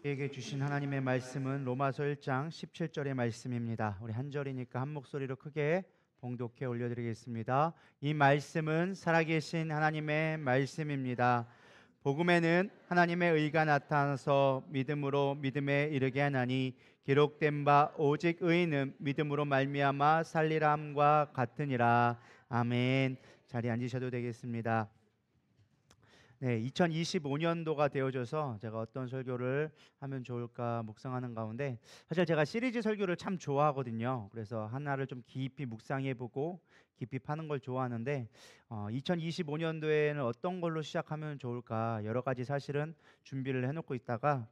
우리에게 주신 하나님의 말씀은 로마서 1장 17절의 말씀입니다. 우리 한 절이니까 한 목소리로 크게 봉독해 올려드리겠습니다. 이 말씀은 살아계신 하나님의 말씀입니다. 복음에는 하나님의 의가 나타나서 믿음으로 믿음에 이르게 하나니 기록된 바 오직 의인은 믿음으로 말미암아 살리람과 같으니라. 아멘. 자리에 앉으셔도 되겠습니다. 네, 2025년도가 되어져서 제가 어떤 설교를 하면 좋을까 묵상하는 가운데, 사실 제가 시리즈 설교를 참 좋아하거든요. 그래서 하나를 좀 깊이 묵상해보고 깊이 파는 걸 좋아하는데, 2025년도에는 어떤 걸로 시작하면 좋을까 여러 가지 사실은 준비를 해놓고 있다가,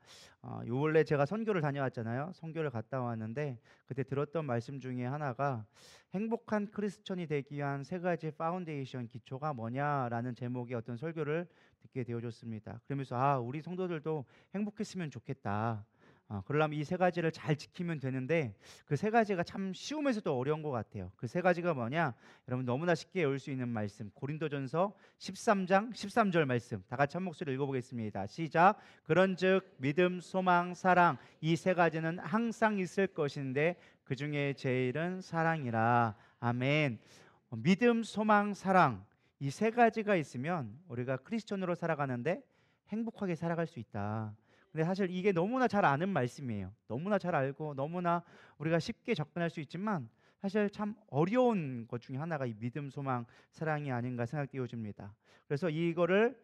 요 원래 제가 선교를 다녀왔잖아요. 선교를 갔다 왔는데 그때 들었던 말씀 중에 하나가 행복한 크리스천이 되기 위한 세 가지 파운데이션 기초가 뭐냐라는 제목의 어떤 설교를 듣게 되어졌습니다. 그러면서 우리 성도들도 행복했으면 좋겠다. 그러려면 이 세 가지를 잘 지키면 되는데 그 세 가지가 참 쉬우면서도 어려운 것 같아요. 그 세 가지가 뭐냐? 여러분 너무나 쉽게 외울 수 있는 말씀, 고린도전서 13장 13절 말씀, 다 같이 한 목소리 읽어보겠습니다. 시작. 그런즉 믿음, 소망, 사랑, 이 세 가지는 항상 있을 것인데 그 중에 제일은 사랑이라. 아멘. 믿음, 소망, 사랑, 이 세 가지가 있으면 우리가 크리스천으로 살아가는데 행복하게 살아갈 수 있다. 근데 사실 이게 너무나 잘 아는 말씀이에요. 너무나 잘 알고 너무나 우리가 쉽게 접근할 수 있지만 사실 참 어려운 것 중에 하나가 이 믿음, 소망, 사랑이 아닌가 생각되어집니다. 그래서 이거를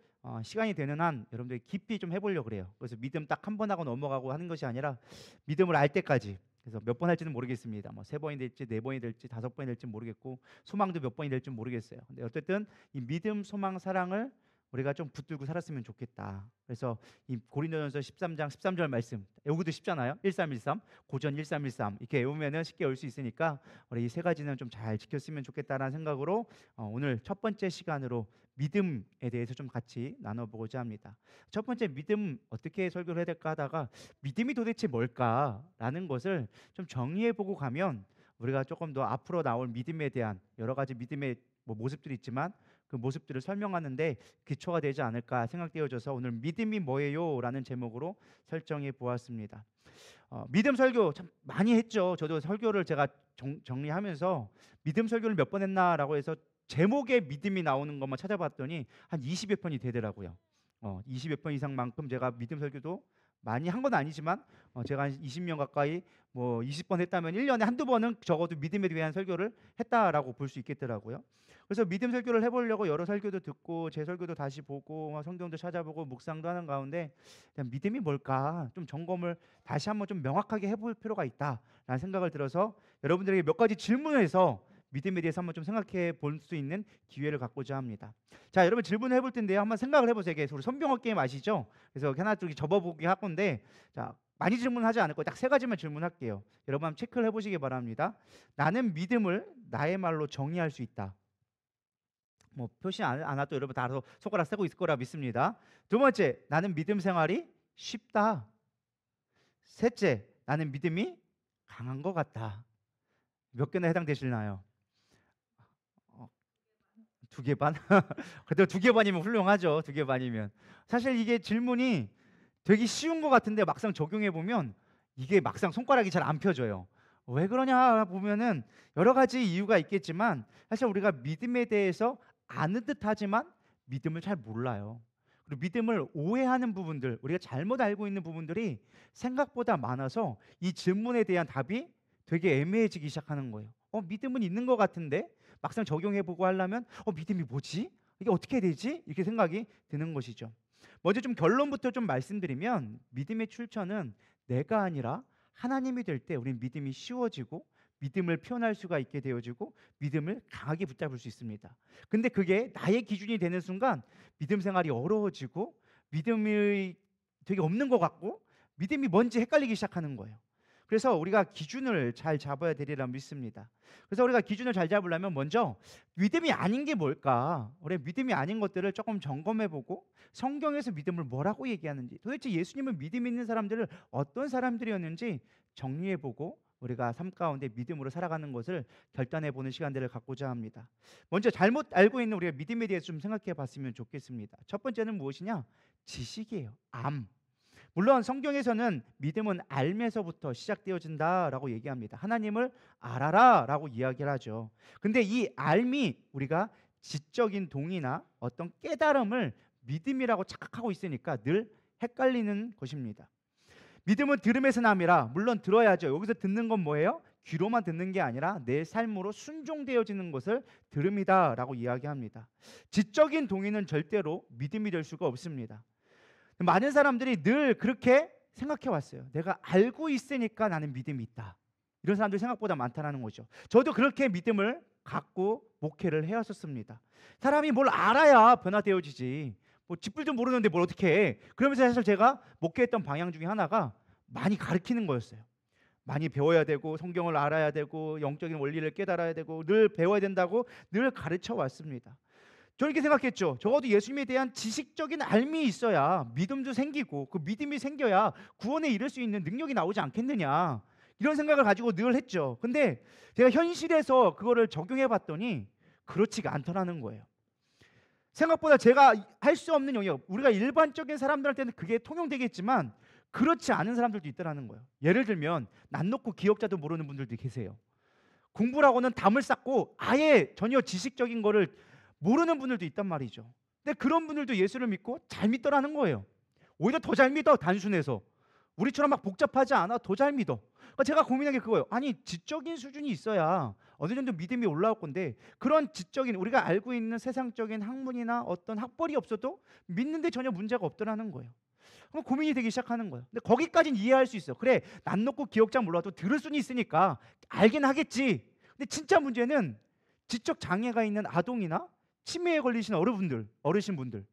시간이 되는 한 여러분들이 깊이 좀 해보려고 그래요. 그래서 믿음 딱 한 번 하고 넘어가고 하는 것이 아니라 믿음을 알 때까지, 그래서 몇 번 할지는 모르겠습니다. 뭐 세 번이 될지 네 번이 될지 다섯 번이 될지 모르겠고 소망도 몇 번이 될지 모르겠어요. 근데 어쨌든 이 믿음, 소망, 사랑을 우리가 좀 붙들고 살았으면 좋겠다. 그래서 이 고린도전서 13장 13절 말씀 여기도 쉽잖아요. 1313 고전 1313 이렇게 외우면은 쉽게 외울 수 있으니까 우리 이 세 가지는 좀 잘 지켰으면 좋겠다라는 생각으로 오늘 첫 번째 시간으로 믿음에 대해서 좀 같이 나눠보고자 합니다. 첫 번째, 믿음 어떻게 설교를 해야 될까 하다가 믿음이 도대체 뭘까라는 것을 좀 정리해보고 가면 우리가 조금 더 앞으로 나올 믿음에 대한 여러 가지 믿음의 모습들이 있지만 그 모습들을 설명하는데 기초가 되지 않을까 생각되어져서 오늘 믿음이 뭐예요? 라는 제목으로 설정해 보았습니다. 믿음 설교 참 많이 했죠. 저도 설교를 제가 정리하면서 믿음 설교를 몇 번 했나라고 해서 제목에 믿음이 나오는 것만 찾아봤더니 한 20여 편이 되더라고요. 20여 편 이상만큼 제가 믿음 설교도 많이 한 건 아니지만 제가 한 20년 가까이 20번 했다면 1년에 한두 번은 적어도 믿음에 대한 설교를 했다라고 볼 수 있겠더라고요. 그래서 믿음 설교를 해보려고 여러 설교도 듣고 제 설교도 다시 보고 성경도 찾아보고 묵상도 하는 가운데 믿음이 뭘까 좀 점검을 다시 한번 좀 명확하게 해볼 필요가 있다라는 생각을 들어서 여러분들에게 몇 가지 질문을 해서 믿음에 대해서 한번 좀 생각해 볼 수 있는 기회를 갖고자 합니다. 자, 여러분 질문을 해볼 텐데요. 한번 생각을 해보세요. 이게 우리 손병호 게임 아시죠? 그래서 하나 둘 접어보기 할 건데, 자, 많이 질문하지 않을 거예요. 딱 세 가지만 질문할게요. 여러분 한번 체크를 해보시기 바랍니다. 나는 믿음을 나의 말로 정의할 수 있다. 표시 안 와도 여러분 다 알아서 손가락 세고 있을 거라 믿습니다. 두 번째, 나는 믿음 생활이 쉽다. 셋째, 나는 믿음이 강한 것 같다. 몇 개나 해당되시나요? 두 개 반? 그래도 두 개 반이면 훌륭하죠. 두 개 반이면. 사실 이게 질문이 되게 쉬운 것 같은데 막상 적용해 보면 이게 막상 손가락이 잘 안 펴져요. 왜 그러냐 보면은 여러 가지 이유가 있겠지만 사실 우리가 믿음에 대해서 아는 듯하지만 믿음을 잘 몰라요. 그리고 믿음을 오해하는 부분들, 우리가 잘못 알고 있는 부분들이 생각보다 많아서 이 질문에 대한 답이 되게 애매해지기 시작하는 거예요. 믿음은 있는 것 같은데 막상 적용해보고 하려면 믿음이 뭐지? 이게 어떻게 되지? 이렇게 생각이 드는 것이죠. 먼저 좀 결론부터 좀 말씀드리면 믿음의 출처는 내가 아니라 하나님이 될 때 우리는 믿음이 쉬워지고 믿음을 표현할 수가 있게 되어지고 믿음을 강하게 붙잡을 수 있습니다. 근데 그게 나의 기준이 되는 순간 믿음 생활이 어려워지고 믿음이 되게 없는 것 같고 믿음이 뭔지 헷갈리기 시작하는 거예요. 그래서 우리가 기준을 잘 잡아야 되리라 믿습니다. 그래서 우리가 기준을 잘 잡으려면 먼저 믿음이 아닌 게 뭘까? 우리 믿음이 아닌 것들을 조금 점검해보고 성경에서 믿음을 뭐라고 얘기하는지, 도대체 예수님은 믿음 있는 사람들을 어떤 사람들이었는지 정리해보고 우리가 삶 가운데 믿음으로 살아가는 것을 결단해보는 시간들을 갖고자 합니다. 먼저 잘못 알고 있는 우리가 믿음에 대해서 좀 생각해봤으면 좋겠습니다. 첫 번째는 무엇이냐? 지식이에요. 암. 물론 성경에서는 믿음은 알면서부터 시작되어진다라고 얘기합니다. 하나님을 알아라라고 이야기를 하죠. 근데 이 알미 우리가 지적인 동의나 어떤 깨달음을 믿음이라고 착각하고 있으니까 늘 헷갈리는 것입니다. 믿음은 들음에서 남이라. 물론 들어야죠. 여기서 듣는 건 뭐예요? 귀로만 듣는 게 아니라 내 삶으로 순종되어지는 것을 들음이다라고 이야기합니다. 지적인 동의는 절대로 믿음이 될 수가 없습니다. 많은 사람들이 늘 그렇게 생각해 왔어요. 내가 알고 있으니까 나는 믿음이 있다. 이런 사람들이 생각보다 많다는 거죠. 저도 그렇게 믿음을 갖고 목회를 해왔었습니다. 사람이 뭘 알아야 변화되어지지. 뭐 쥐뿔도 모르는데 뭘 어떻게 해. 그러면서 사실 제가 목회했던 방향 중에 하나가 많이 가르치는 거였어요. 많이 배워야 되고 성경을 알아야 되고 영적인 원리를 깨달아야 되고 늘 배워야 된다고 늘 가르쳐 왔습니다. 저는 이렇게 생각했죠. 적어도 예수님에 대한 지식적인 알미 있어야 믿음도 생기고 그 믿음이 생겨야 구원에 이를 수 있는 능력이 나오지 않겠느냐, 이런 생각을 가지고 늘 했죠. 근데 제가 현실에서 그거를 적용해 봤더니 그렇지가 않더라는 거예요. 생각보다 제가 할 수 없는 영역, 우리가 일반적인 사람들한테는 그게 통용되겠지만 그렇지 않은 사람들도 있더라는 거예요. 예를 들면 난 놓고 기억자도 모르는 분들도 계세요. 공부라고는 담을 쌓고 아예 전혀 지식적인 거를 모르는 분들도 있단 말이죠. 근데 그런 분들도 예수를 믿고 잘 믿더라는 거예요. 오히려 더 잘 믿어. 단순해서 우리처럼 막 복잡하지 않아. 더 잘 믿어. 그러니까 제가 고민한 게 그거예요. 아니 지적인 수준이 있어야 어느 정도 믿음이 올라올 건데 그런 지적인 우리가 알고 있는 세상적인 학문이나 어떤 학벌이 없어도 믿는데 전혀 문제가 없더라는 거예요. 그럼 고민이 되기 시작하는 거예요. 근데 거기까지는 이해할 수 있어. 그래 난 놓고 기억장 몰라도 들을 수는 있으니까 알긴 하겠지. 근데 진짜 문제는 지적 장애가 있는 아동이나 치매에 걸리신 어르신분들,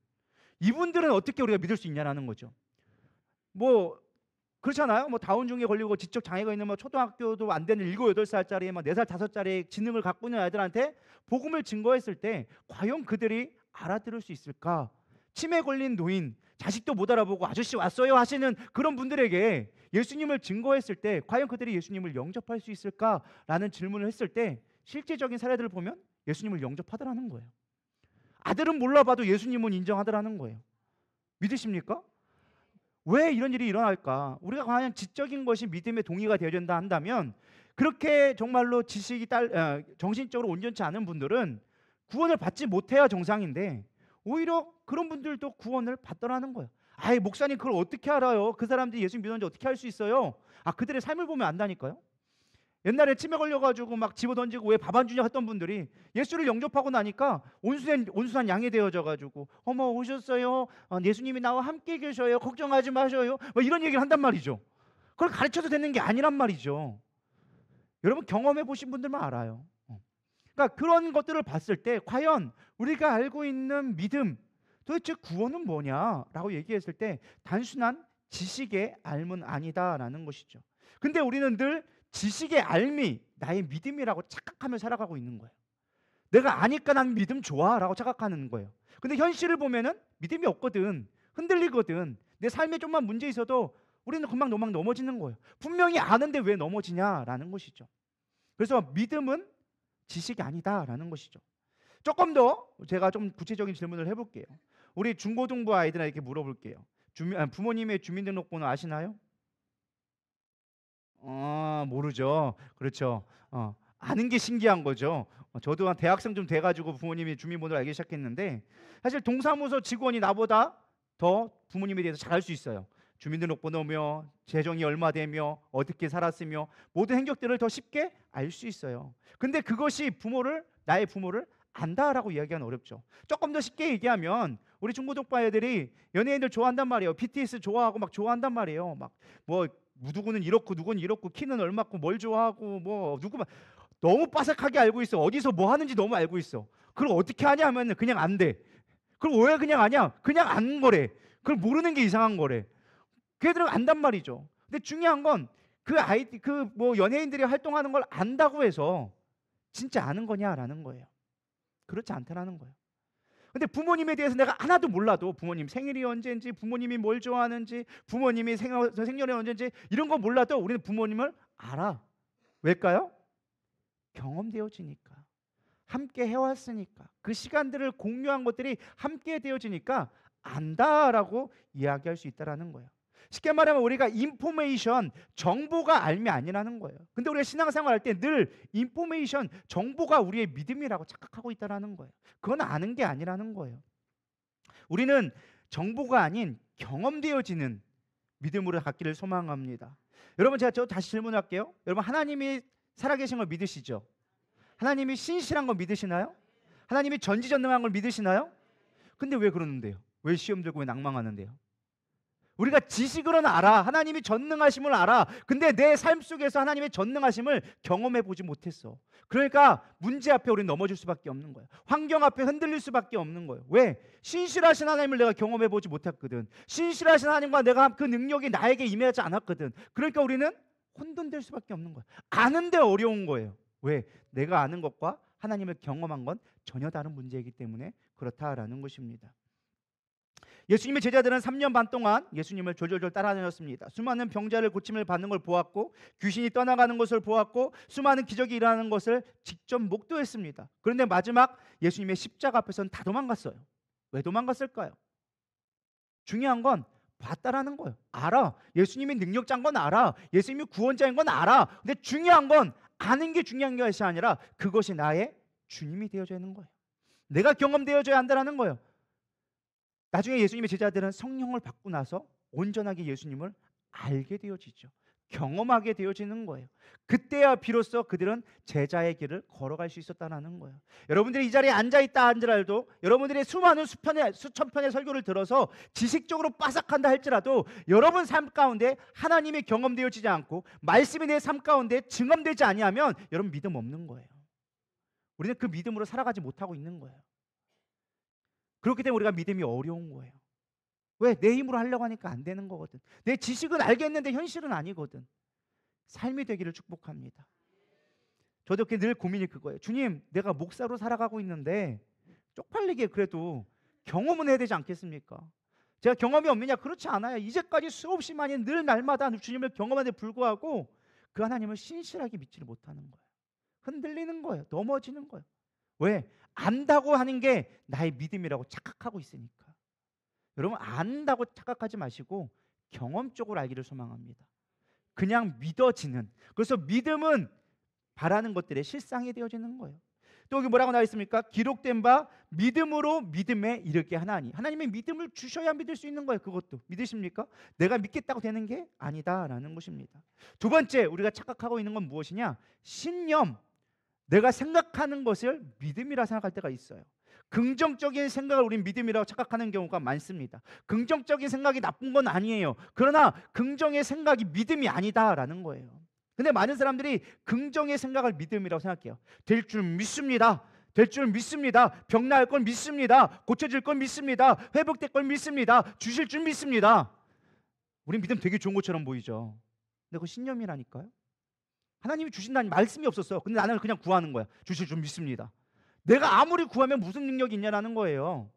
이분들은 어떻게 우리가 믿을 수 있냐라는 거죠. 뭐 그렇잖아요. 뭐 다운증에 걸리고 지적 장애가 있는 뭐 초등학교도 안 되는 7, 8살짜리 막 4살, 5살의 지능을 갖고 있는 아이들한테 복음을 증거했을 때 과연 그들이 알아들을 수 있을까? 치매 걸린 노인, 자식도 못 알아보고 아저씨 왔어요 하시는 그런 분들에게 예수님을 증거했을 때 과연 그들이 예수님을 영접할 수 있을까라는 질문을 했을 때 실제적인 사례들을 보면 예수님을 영접하더라는 거예요. 아들은 몰라봐도 예수님은 인정하더라는 거예요. 믿으십니까? 왜 이런 일이 일어날까? 우리가 과연 지적인 것이 믿음의 동의가 되어야 된다 한다면 그렇게 정말로 지식이 정신적으로 온전치 않은 분들은 구원을 받지 못해야 정상인데 오히려 그런 분들도 구원을 받더라는 거예요. 아이 목사님 그걸 어떻게 알아요? 그 사람들이 예수 믿었는지 어떻게 알 수 있어요? 아 그들의 삶을 보면 안다니까요. 옛날에 치매 걸려가지고 막 집어던지고 왜 밥 안 주냐 했던 분들이 예수를 영접하고 나니까 온순한 양이 되어져가지고 어머 오셨어요. 예수님이 나와 함께 계셔요. 걱정하지 마셔요. 뭐 이런 얘기를 한단 말이죠. 그걸 가르쳐도 되는 게 아니란 말이죠. 여러분 경험해 보신 분들만 알아요. 그러니까 그런 것들을 봤을 때 과연 우리가 알고 있는 믿음, 도대체 구원은 뭐냐라고 얘기했을 때 단순한 지식의 알문 아니다라는 것이죠. 근데 우리는 늘 지식의 알미, 나의 믿음이라고 착각하며 살아가고 있는 거예요. 내가 아니까 난 믿음 좋아라고 착각하는 거예요. 근데 현실을 보면은 믿음이 없거든. 흔들리거든. 내 삶에 좀만 문제 있어도 우리는 금방 넘어지는 거예요. 분명히 아는데 왜 넘어지냐라는 것이죠. 그래서 믿음은 지식이 아니다라는 것이죠. 조금 더 제가 좀 구체적인 질문을 해볼게요. 우리 중고등부 아이들에게 물어볼게요. 부모님의 주민등록번호 아시나요? 모르죠. 그렇죠. 아는 게 신기한 거죠. 저도 한 대학생 좀 돼가지고 부모님이 주민번호를 알기 시작했는데 사실 동사무소 직원이 나보다 더 부모님에 대해서 잘 알 수 있어요. 주민등록번호며 재정이 얼마 되며 어떻게 살았으며 모든 행적들을 더 쉽게 알 수 있어요. 근데 그것이 나의 부모를 안다라고 이야기하기는 어렵죠. 조금 더 쉽게 얘기하면 우리 중고등부 애들이 연예인들 좋아한단 말이에요. BTS 좋아하고 막 좋아한단 말이에요. 막 뭐 누구는 이렇고 누구는 이렇고 키는 얼마고 뭘 좋아하고 뭐 누구만 너무 빠삭하게 알고 있어. 어디서 뭐 하는지 너무 알고 있어. 그걸 어떻게 하냐 하면 그냥 안 돼. 그걸 왜 그냥 아냐? 그냥 안 거래. 그걸 모르는 게 이상한 거래. 걔들은 안단 말이죠. 근데 중요한 건 그 뭐 연예인들이 활동하는 걸 안다고 해서 진짜 아는 거냐라는 거예요. 그렇지 않다라는 거예요. 근데 부모님에 대해서 내가 하나도 몰라도 부모님 생일이 언제인지, 부모님이 뭘 좋아하는지, 부모님이 생년이 언제인지 이런 거 몰라도 우리는 부모님을 알아. 왜일까요? 경험되어지니까. 함께 해왔으니까. 그 시간들을 공유한 것들이 함께 되어지니까 안다라고 이야기할 수 있다라는 거예요. 쉽게 말하면 우리가 인포메이션, 정보가 알미 아니라는 거예요. 근데 우리가 신앙생활 할 때 늘 인포메이션, 정보가 우리의 믿음이라고 착각하고 있다는 거예요. 그건 아는 게 아니라는 거예요. 우리는 정보가 아닌 경험되어지는 믿음으로 갖기를 소망합니다. 여러분, 제가 다시 질문할게요. 여러분, 하나님이 살아계신 걸 믿으시죠? 하나님이 신실한 걸 믿으시나요? 하나님이 전지전능한 걸 믿으시나요? 근데 왜 그러는데요? 왜 시험 들고 왜 낭망하는데요? 우리가 지식으로는 알아. 하나님이 전능하심을 알아. 근데 내 삶 속에서 하나님의 전능하심을 경험해 보지 못했어. 그러니까 문제 앞에 우리는 넘어질 수밖에 없는 거예요. 환경 앞에 흔들릴 수밖에 없는 거예요. 왜? 신실하신 하나님을 내가 경험해 보지 못했거든. 신실하신 하나님과 내가 그 능력이 나에게 임하지 않았거든. 그러니까 우리는 혼돈될 수밖에 없는 거예요. 아는데 어려운 거예요. 왜? 내가 아는 것과 하나님을 경험한 건 전혀 다른 문제이기 때문에 그렇다라는 것입니다. 예수님의 제자들은 3년 반 동안 예수님을 졸졸졸 따라다녔습니다. 수많은 병자를 고침을 받는 걸 보았고, 귀신이 떠나가는 것을 보았고, 수많은 기적이 일어나는 것을 직접 목도했습니다. 그런데 마지막 예수님의 십자가 앞에서는 다 도망갔어요. 왜 도망갔을까요? 중요한 건 봤다라는 거예요. 알아. 예수님이 능력자인 건 알아. 예수님이 구원자인 건 알아. 근데 중요한 건 아는 게 중요한 것이 아니라 그것이 나의 주님이 되어져야 하는 거예요. 내가 경험되어져야 한다는 거예요. 나중에 예수님의 제자들은 성령을 받고 나서 온전하게 예수님을 알게 되어지죠. 경험하게 되어지는 거예요. 그때야 비로소 그들은 제자의 길을 걸어갈 수 있었다는 거예요. 여러분들이 이 자리에 앉아있다 할지라도, 여러분들이 수많은 수천 편의 설교를 들어서 지식적으로 빠삭한다 할지라도, 여러분 삶 가운데 하나님이 경험되어지지 않고 말씀이 내 삶 가운데 증언되지 아니하면 여러분 믿음 없는 거예요. 우리는 그 믿음으로 살아가지 못하고 있는 거예요. 그렇기 때문에 우리가 믿음이 어려운 거예요. 왜? 내 힘으로 하려고 하니까 안 되는 거거든. 내 지식은 알겠는데 현실은 아니거든. 삶이 되기를 축복합니다. 저도 늘 고민이 그거예요. 주님, 내가 목사로 살아가고 있는데 쪽팔리게 그래도 경험은 해야 되지 않겠습니까? 제가 경험이 없느냐? 그렇지 않아요. 이제까지 수없이 많이 늘 날마다 주님을 경험하는데 불구하고 그 하나님을 신실하게 믿지를 못하는 거예요. 흔들리는 거예요. 넘어지는 거예요. 왜? 안다고 하는 게 나의 믿음이라고 착각하고 있으니까. 여러분, 안다고 착각하지 마시고 경험적으로 알기를 소망합니다. 그냥 믿어지는. 그래서 믿음은 바라는 것들의 실상이 되어지는 거예요. 또 여기 뭐라고 나와 있습니까? 기록된 바 믿음으로 믿음에 이르게 하나니. 하나님의 믿음을 주셔야 믿을 수 있는 거예요. 그것도 믿으십니까? 내가 믿겠다고 되는 게 아니다라는 것입니다. 두 번째, 우리가 착각하고 있는 건 무엇이냐? 신념. 내가 생각하는 것을 믿음이라 생각할 때가 있어요. 긍정적인 생각을 우린 믿음이라고 착각하는 경우가 많습니다. 긍정적인 생각이 나쁜 건 아니에요. 그러나 긍정의 생각이 믿음이 아니다라는 거예요. 근데 많은 사람들이 긍정의 생각을 믿음이라고 생각해요. 될 줄 믿습니다. 될 줄 믿습니다. 병 나을 건 믿습니다. 고쳐질 건 믿습니다. 회복될 건 믿습니다. 주실 줄 믿습니다. 우린 믿음 되게 좋은 것처럼 보이죠. 근데 그거 신념이라니까요. 하나님이 주신다는 말씀이 없었어요. 근데 나는 그냥 구하는 거야. 주실 줄 믿습니다. 내가 아무리 구하면 무슨 능력이 있냐라는 거예요.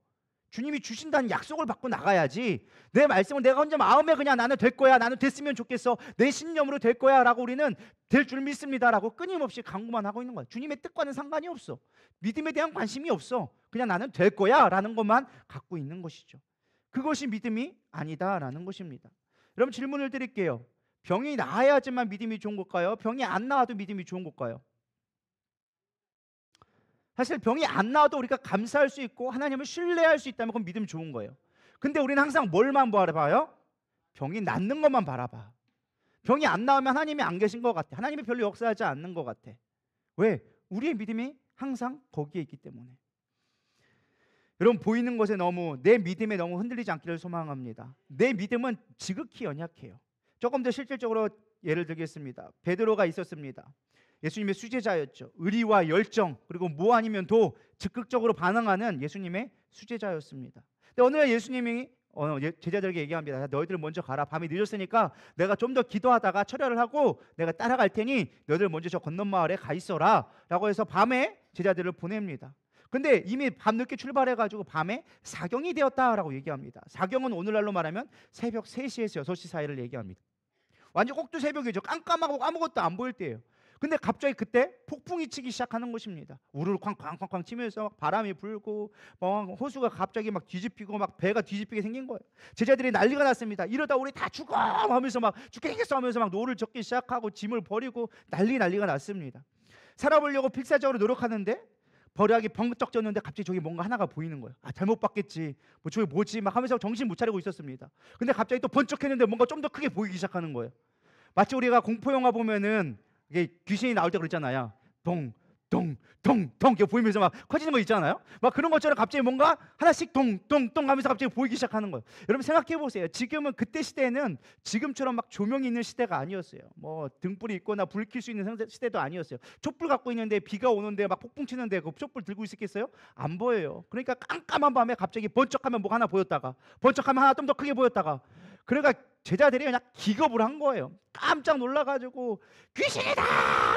주님이 주신다는 약속을 받고 나가야지, 내 말씀을 내가 혼자 마음에 그냥 나는 될 거야, 나는 됐으면 좋겠어, 내 신념으로 될 거야 라고 우리는 될 줄 믿습니다라고 끊임없이 강구만 하고 있는 거야. 주님의 뜻과는 상관이 없어. 믿음에 대한 관심이 없어. 그냥 나는 될 거야 라는 것만 갖고 있는 것이죠. 그것이 믿음이 아니다라는 것입니다. 여러분, 질문을 드릴게요. 병이 나아야지만 믿음이 좋은 걸까요? 병이 안 나아도 믿음이 좋은 걸까요? 사실 병이 안 나와도 우리가 감사할 수 있고 하나님을 신뢰할 수 있다면 그건 믿음이 좋은 거예요. 근데 우리는 항상 뭘만 바라봐요? 병이 낫는 것만 바라봐. 병이 안 나오면 하나님이 안 계신 것 같아. 하나님이 별로 역사하지 않는 것 같아. 왜? 우리의 믿음이 항상 거기에 있기 때문에. 여러분, 보이는 것에 내 믿음에 너무 흔들리지 않기를 소망합니다. 내 믿음은 지극히 연약해요. 조금 더 실질적으로 예를 들겠습니다. 베드로가 있었습니다. 예수님의 수제자였죠. 의리와 열정, 그리고 뭐 아니면 도 적극적으로 반응하는 예수님의 수제자였습니다. 근데 어느 날 예수님이 제자들에게 얘기합니다. 너희들 먼저 가라. 밤이 늦었으니까 내가 좀 더 기도하다가 철야를 하고 내가 따라갈 테니 너희들 먼저 저 건넌 마을에 가 있어라 라고 해서 밤에 제자들을 보냅니다. 근데 이미 밤늦게 출발해가지고 밤에 사경이 되었다라고 얘기합니다. 사경은 오늘날로 말하면 새벽 3시에서 6시 사이를 얘기합니다. 완전 꼭두 새벽이죠. 깜깜하고 아무것도 안 보일 때예요. 근데 갑자기 그때 폭풍이 치기 시작하는 것입니다. 우르르 쾅쾅쾅쾅 치면서 막 바람이 불고 막 호수가 갑자기 막 뒤집히고 막 배가 뒤집히게 생긴 거예요. 제자들이 난리가 났습니다. 이러다 우리 다 죽어 하면서 막 죽겠어 하면서 막 노를 젓기 시작하고 짐을 버리고 난리가 났습니다. 살아보려고 필사적으로 노력하는데 버려하기 벙쩍 졌는데 갑자기 저기 뭔가 하나가 보이는 거예요. 아, 잘못 봤겠지. 뭐 저기 뭐지? 막 하면서 정신 못 차리고 있었습니다. 근데 갑자기 또 번쩍했는데 뭔가 좀 더 크게 보이기 시작하는 거예요. 마치 우리가 공포 영화 보면은 이게 귀신이 나올 때 그랬잖아요. 동동동동 이게 보이면서 막 커지는 거 있잖아요. 막 그런 것처럼 갑자기 뭔가 하나씩 동동동 하면서 갑자기 보이기 시작하는 거예요. 여러분 생각해 보세요. 지금은 그때 시대는 지금처럼 막 조명이 있는 시대가 아니었어요. 뭐 등불이 있거나 불 켤 수 있는 시대도 아니었어요. 촛불 갖고 있는데 비가 오는데 막 폭풍 치는데 그 촛불 들고 있었겠어요? 안 보여요. 그러니까 깜깜한 밤에 갑자기 번쩍하면 뭐가 하나 보였다가 번쩍하면 하나 좀 더 크게 보였다가 그러니까 제자들이 그냥 기겁을 한 거예요. 깜짝 놀라가지고 귀신이다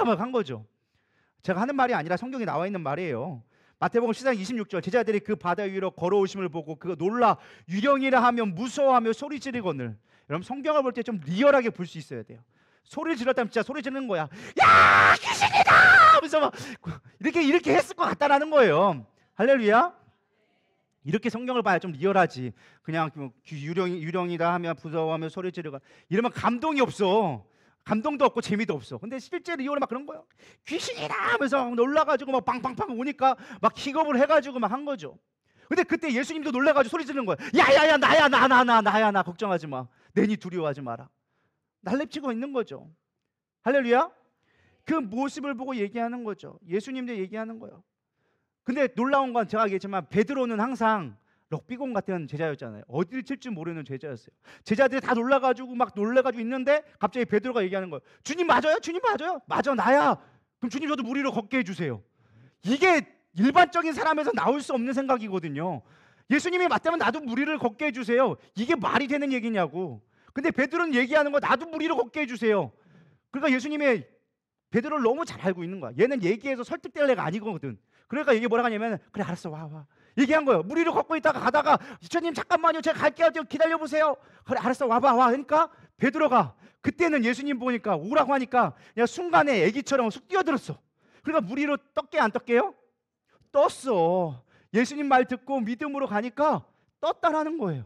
막 한 거죠. 제가 하는 말이 아니라 성경에 나와 있는 말이에요. 마태복음 10장 26절 제자들이 그 바다 위로 걸어오심을 보고 그거 놀라 유령이라 하면 무서워하며 소리 지르거늘. 여러분 성경을 볼 때 좀 리얼하게 볼 수 있어야 돼요. 소리 질렀다면 진짜 소리 지르는 거야. 야 귀신이다 하면서 막 이렇게 했을 것 같다라는 거예요. 할렐루야. 이렇게 성경을 봐야 좀 리얼하지. 그냥 유령이다 하면 무서워하며 소리 지르고 이러면 감동이 없어. 감동도 없고 재미도 없어. 근데 실제 리얼은 막 그런 거예요. 귀신이다 하면서 놀라가지고 막 빵빵빵 오니까 막 기겁을 해가지고 막 한 거죠. 근데 그때 예수님도 놀라가지고 소리 지르는 거예요. 야야야 나야 나야 나 걱정하지 마. 내니 두려워하지 마라. 날렵치고 있는 거죠. 할렐루야. 그 모습을 보고 얘기하는 거죠. 예수님도 얘기하는 거예요. 근데 놀라운 건 제가 얘기했지만 베드로는 항상 럭비공 같은 제자였잖아요. 어디를 칠 줄 모르는 제자였어요. 제자들이 다 놀라가지고 막 놀래가지고 있는데 갑자기 베드로가 얘기하는 거예요. 주님 맞아요? 주님 맞아요? 맞아 나야. 그럼 주님 저도 물 위로 걷게 해주세요. 이게 일반적인 사람에서 나올 수 없는 생각이거든요. 예수님이 맞다면 나도 물 위를 걷게 해주세요. 이게 말이 되는 얘기냐고. 근데 베드로는 얘기하는 거 나도 물 위로 걷게 해주세요. 그러니까 예수님이 베드로를 너무 잘 알고 있는 거야. 얘는 얘기해서 설득될 애가 아니거든. 그러니까 이게 뭐라고 하냐면 그래 알았어 와 얘기한 거예요. 물 위로 걷고 있다가 가다가 주님 잠깐만요 제가 갈게요 좀 기다려보세요. 그래 알았어 와봐 그러니까 베드로가 그때는 예수님 보니까 오라고 하니까 그냥 순간에 애기처럼 쑥 뛰어들었어. 그러니까 물 위로 떴게 안 떴게요? 떴어. 예수님 말 듣고 믿음으로 가니까 떴다라는 거예요.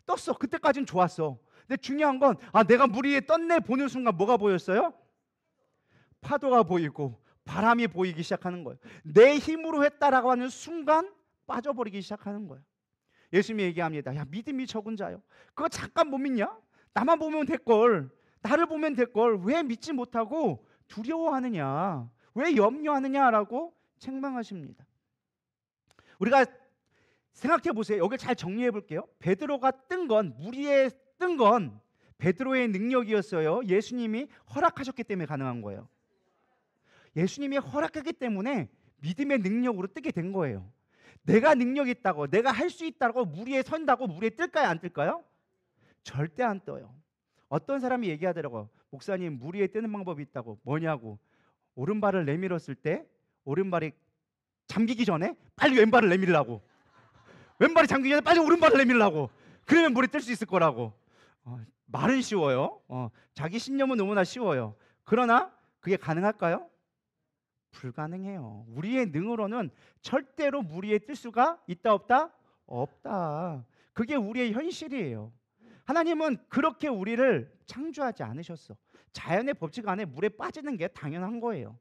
떴어. 그때까지는 좋았어. 근데 중요한 건 내가 물 위에 떴네 보는 순간 뭐가 보였어요? 파도가 보이고 바람이 보이기 시작하는 거예요. 내 힘으로 했다라고 하는 순간 빠져버리기 시작하는 거예요. 예수님이 얘기합니다. 야 믿음이 적은 자요. 그거 잠깐 못 믿냐? 나만 보면 될걸. 나를 보면 될걸. 왜 믿지 못하고 두려워하느냐? 왜 염려하느냐라고 책망하십니다. 우리가 생각해 보세요. 여기를 잘 정리해 볼게요. 베드로가 뜬 건 물 위에 뜬 건 베드로의 능력이었어요. 예수님이 허락하셨기 때문에 가능한 거예요. 예수님이 허락했기 때문에 믿음의 능력으로 뜨게 된 거예요. 내가 능력 있다고 내가 할 수 있다고 물 위에 선다고 물 위에 뜰까요 안 뜰까요? 절대 안 떠요. 어떤 사람이 얘기하더라고요. 목사님 물 위에 뜨는 방법이 있다고. 뭐냐고. 오른발을 내밀었을 때 오른발이 잠기기 전에 빨리 왼발을 내밀라고. 왼발이 잠기기 전에 빨리 오른발을 내밀라고. 그러면 물에 뜰 수 있을 거라고. 말은 쉬워요. 자기 신념은 너무나 쉬워요. 그러나 그게 가능할까요? 불가능해요. 우리의 능으로는 절대로 물 위에 뜰 수가 있다 없다? 없다. 그게 우리의 현실이에요. 하나님은 그렇게 우리를 창조하지 않으셨어. 자연의 법칙 안에 물에 빠지는 게 당연한 거예요.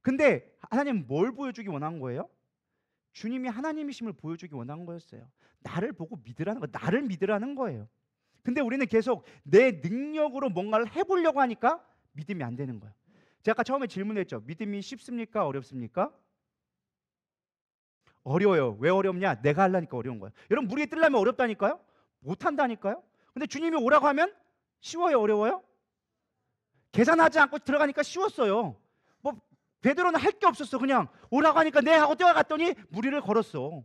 근데 하나님은 뭘 보여주기 원한 거예요? 주님이 하나님이심을 보여주기 원한 거였어요. 나를 보고 믿으라는 거, 나를 믿으라는 거예요. 근데 우리는 계속 내 능력으로 뭔가를 해보려고 하니까 믿음이 안 되는 거예요. 제가 아까 처음에 질문했죠. 믿음이 쉽습니까? 어렵습니까? 어려워요. 왜 어렵냐? 내가 하려니까 어려운 거예요. 여러분 물 위에 뜨려면 어렵다니까요? 못한다니까요? 근데 주님이 오라고 하면 쉬워요? 어려워요? 계산하지 않고 들어가니까 쉬웠어요. 뭐 베드로는 할 게 없었어. 그냥 오라고 하니까 네 하고 뛰어갔더니 물 위를 걸었어.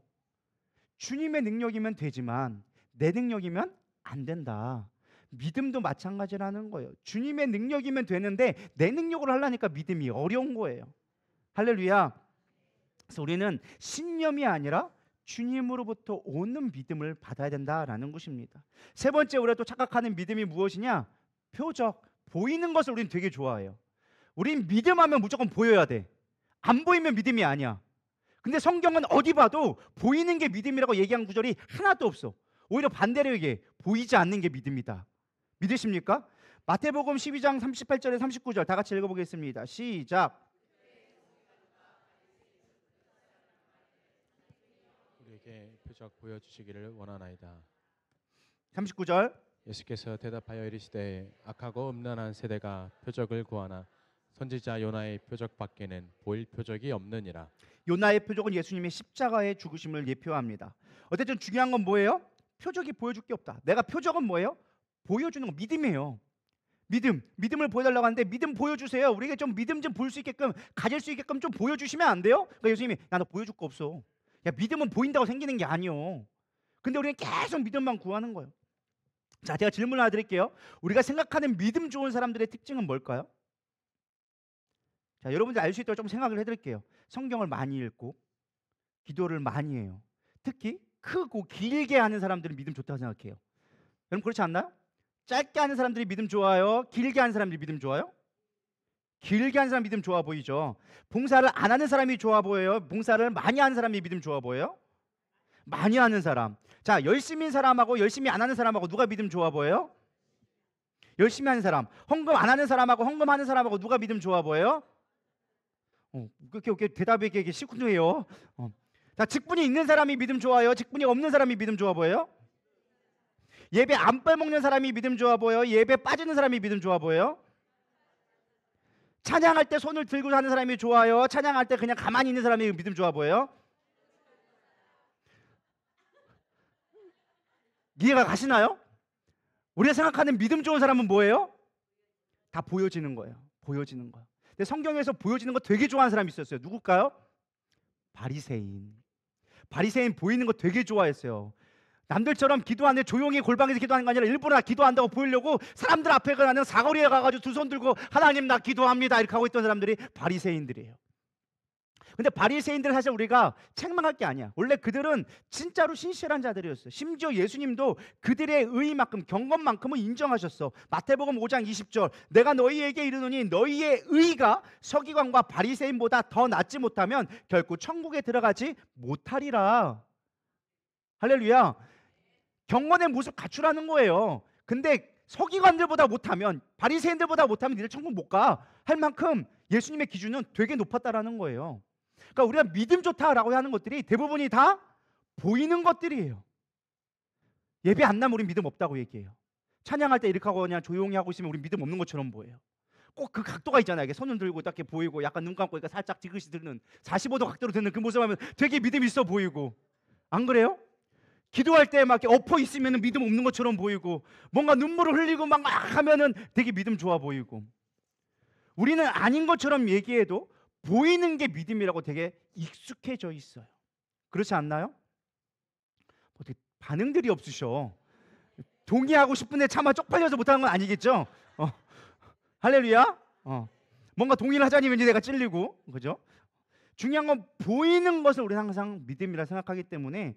주님의 능력이면 되지만 내 능력이면 안 된다. 믿음도 마찬가지라는 거예요. 주님의 능력이면 되는데 내 능력으로 하려니까 믿음이 어려운 거예요. 할렐루야. 그래서 우리는 신념이 아니라 주님으로부터 오는 믿음을 받아야 된다라는 것입니다. 세 번째 우리가 또 착각하는 믿음이 무엇이냐? 표적, 보이는 것을 우리는 되게 좋아해요. 우린 믿음하면 무조건 보여야 돼. 안 보이면 믿음이 아니야. 근데 성경은 어디 봐도 보이는 게 믿음이라고 얘기한 구절이 하나도 없어. 오히려 반대로 얘기해. 보이지 않는 게 믿음이다. 믿으십니까? 마태복음 12장 38절에 39절 다 같이 읽어보겠습니다. 시작. 우리에게 표적 보여주시기를 원하나이다. 39절. 예수께서 대답하여 이르시되 악하고 음란한 세대가 표적을 구하나 선지자 요나의 표적 밖에는 보일 표적이 없느니라. 요나의 표적은 예수님의 십자가의 죽으심을 예표합니다. 어쨌든 중요한 건 뭐예요? 표적이 보여줄 게 없다. 내가 표적은 뭐예요? 보여주는 거, 믿음이에요. 믿음을 보여달라고 하는데 믿음 보여주세요. 우리에게 좀 믿음 좀 볼 수 있게끔, 가질 수 있게끔 좀 보여주시면 안 돼요? 그러니까 예수님이 나 너 보여줄 거 없어. 야, 믿음은 보인다고 생기는 게 아니요. 근데 우리는 계속 믿음만 구하는 거예요. 자, 제가 질문 하나 드릴게요. 우리가 생각하는 믿음 좋은 사람들의 특징은 뭘까요? 자, 여러분들 알 수 있도록 좀 생각을 해드릴게요. 성경을 많이 읽고 기도를 많이 해요. 특히 크고 길게 하는 사람들은 믿음 좋다고 생각해요. 여러분 그렇지 않나요? 짧게 하는 사람들이 믿음 좋아요? 길게 하는 사람들이 믿음 좋아요? 길게 하는 사람 믿음 좋아 보이죠? 봉사를 안 하는 사람이 좋아 보여요? 봉사를 많이 하는 사람이 믿음 좋아 보여요? 많이 하는 사람. 자, 열심히 사람하고 열심히 안 하는 사람하고 누가 믿음 좋아 보여요? 열심히 하는 사람. 헌금 안 하는 사람하고 헌금 하는 사람하고 누가 믿음 좋아 보여요? 그렇게 대답이 이렇게 시큰둥해요. 자, 직분이 있는 사람이 믿음 좋아요? 직분이 없는 사람이 믿음 좋아 보여요? 예배 안 빼먹는 사람이 믿음 좋아 보여요? 예배 빠지는 사람이 믿음 좋아 보여요? 찬양할 때 손을 들고 하는 사람이 좋아요? 찬양할 때 그냥 가만히 있는 사람이 믿음 좋아 보여요? 이해가 가시나요? 우리가 생각하는 믿음 좋은 사람은 뭐예요? 다 보여지는 거예요. 보여지는 거예요. 근데 성경에서 보여지는 거 되게 좋아하는 사람이 있었어요. 누굴까요? 바리새인. 바리새인 보이는 거 되게 좋아했어요. 남들처럼 기도하는데 조용히 골방에서 기도하는 게 아니라 일부러 나 기도한다고 보이려고 사람들 앞에 가는 사거리에 가가지고 두 손 들고 하나님 나 기도합니다 이렇게 하고 있던 사람들이 바리새인들이에요. 근데 바리새인들 사실 우리가 책망할 게 아니야. 원래 그들은 진짜로 신실한 자들이었어요. 심지어 예수님도 그들의 의만큼 경건만큼은 인정하셨어. 마태복음 5장 20절 내가 너희에게 이르노니 너희의 의가 서기관과 바리새인보다 더 낫지 못하면 결코 천국에 들어가지 못하리라. 할렐루야. 경건의 모습 갖추라는 거예요. 근데 서기관들보다 못하면 바리새인들보다 못하면 니들 천국 못 가 할 만큼 예수님의 기준은 되게 높았다라는 거예요. 그러니까 우리가 믿음 좋다라고 하는 것들이 대부분이 다 보이는 것들이에요. 예배 안 나면 우리 믿음 없다고 얘기해요. 찬양할 때 이렇게 하고 그냥 조용히 하고 있으면 우리 믿음 없는 것처럼 보여요. 꼭 그 각도가 있잖아요. 이게 손을 들고 딱 이렇게 보이고 약간 눈 감고 살짝 지그시 드는 45도 각도로 드는 그 모습하면 되게 믿음 있어 보이고 안 그래요? 기도할 때 막 이렇게 엎어 있으면 믿음 없는 것처럼 보이고 뭔가 눈물을 흘리고 막 하면은 되게 믿음 좋아 보이고 우리는 아닌 것처럼 얘기해도 보이는 게 믿음이라고 되게 익숙해져 있어요. 그렇지 않나요? 어떻게 반응들이 없으셔. 동의하고 싶은데 차마 쪽팔려서 못하는 건 아니겠죠? 할렐루야. 뭔가 동의를 하자니 왠지 내가 찔리고 그죠? 중요한 건 보이는 것을 우리는 항상 믿음이라 생각하기 때문에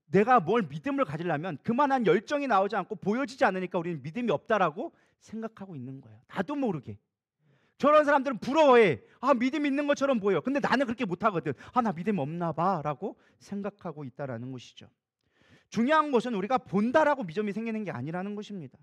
내가 뭘 믿음을 가지려면 그만한 열정이 나오지 않고 보여지지 않으니까 우리는 믿음이 없다라고 생각하고 있는 거예요. 나도 모르게. 저런 사람들은 부러워해. 믿음 있는 것처럼 보여. 근데 나는 그렇게 못하거든. 나 믿음 없나 봐 라고 생각하고 있다라는 것이죠. 중요한 것은 우리가 본다라고 믿음이 생기는 게 아니라는 것입니다.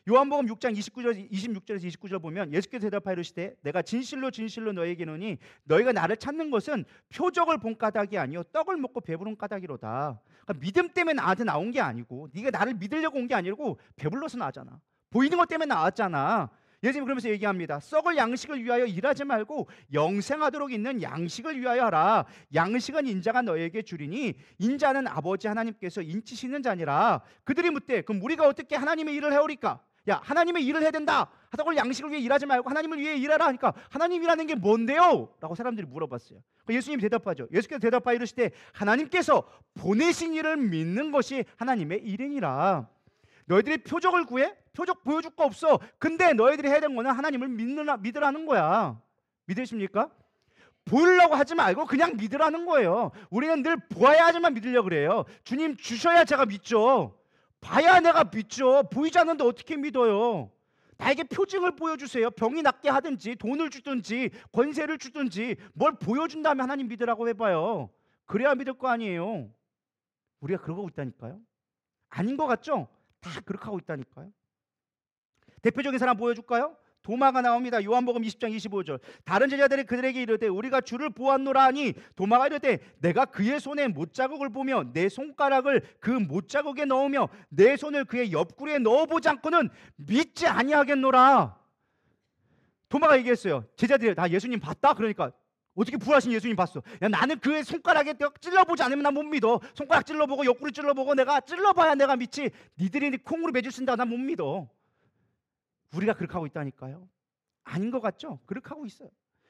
요한복음 6장 26절에서 29절 보면 예수께서 대답하여 이르시되 내가 진실로 진실로 너희에게 이르노니 너희가 나를 찾는 것은 표적을 본 까닭이 아니요 떡을 먹고 배부른 까닭이로다. 그러니까 믿음 때문에 나한테 나온 게 아니고 네가 나를 믿으려고 온 게 아니고 배불러서 나왔잖아. 보이는 것 때문에 나왔잖아. 예수님 그러면서 얘기합니다. 썩을 양식을 위하여 일하지 말고 영생하도록 있는 양식을 위하여 하라. 양식은 인자가 너에게 주리니 인자는 아버지 하나님께서 인치시는 자니라. 그들이 묻되 그럼 우리가 어떻게 하나님의 일을 해오리까? 야, 하나님의 일을 해야 된다. 썩을 양식을 위해 일하지 말고 하나님을 위해 일하라 하니까 하나님이라는 게 뭔데요? 라고 사람들이 물어봤어요. 예수님이 대답하죠. 예수께서 대답하여 이르시되 하나님께서 보내신 일을 믿는 것이 하나님의 일이니라. 너희들이 표적을 구해? 표적 보여줄 거 없어. 근데 너희들이 해야 되는 거는 하나님을 믿으라는 거야. 믿으십니까? 보이려고 하지 말고 그냥 믿으라는 거예요. 우리는 늘 보아야지만 믿으려고 그래요. 주님 주셔야 제가 믿죠. 봐야 내가 믿죠. 보이지 않는데 어떻게 믿어요? 나에게 표징을 보여주세요. 병이 낫게 하든지 돈을 주든지 권세를 주든지 뭘 보여준 다음에 하나님 믿으라고 해봐요. 그래야 믿을 거 아니에요. 우리가 그러고 있다니까요. 아닌 것 같죠? 다 그렇게 하고 있다니까요. 대표적인 사람 보여줄까요? 도마가 나옵니다. 요한복음 20장 25절. 다른 제자들이 그들에게 이르되 우리가 주를 보았노라 하니 도마가 이르되 내가 그의 손에 못자국을 보며 내 손가락을 그 못자국에 넣으며 내 손을 그의 옆구리에 넣어보지 않고는 믿지 아니하겠노라. 도마가 얘기했어요. 제자들이 나 예수님 봤다? 그러니까 어떻게 부활하신 예수님 봤어? 야, 나는 그의 손가락에 찔러보지 않으면 나 못 믿어. 손가락 찔러보고 옆구리 찔러보고 내가 찔러봐야 내가 믿지. 니들이 콩으로 매주 쓴다 나 못 믿어. 우리가 그렇게 하고 있다니까요. 아닌 것 같죠? 그렇게 하고 있어요.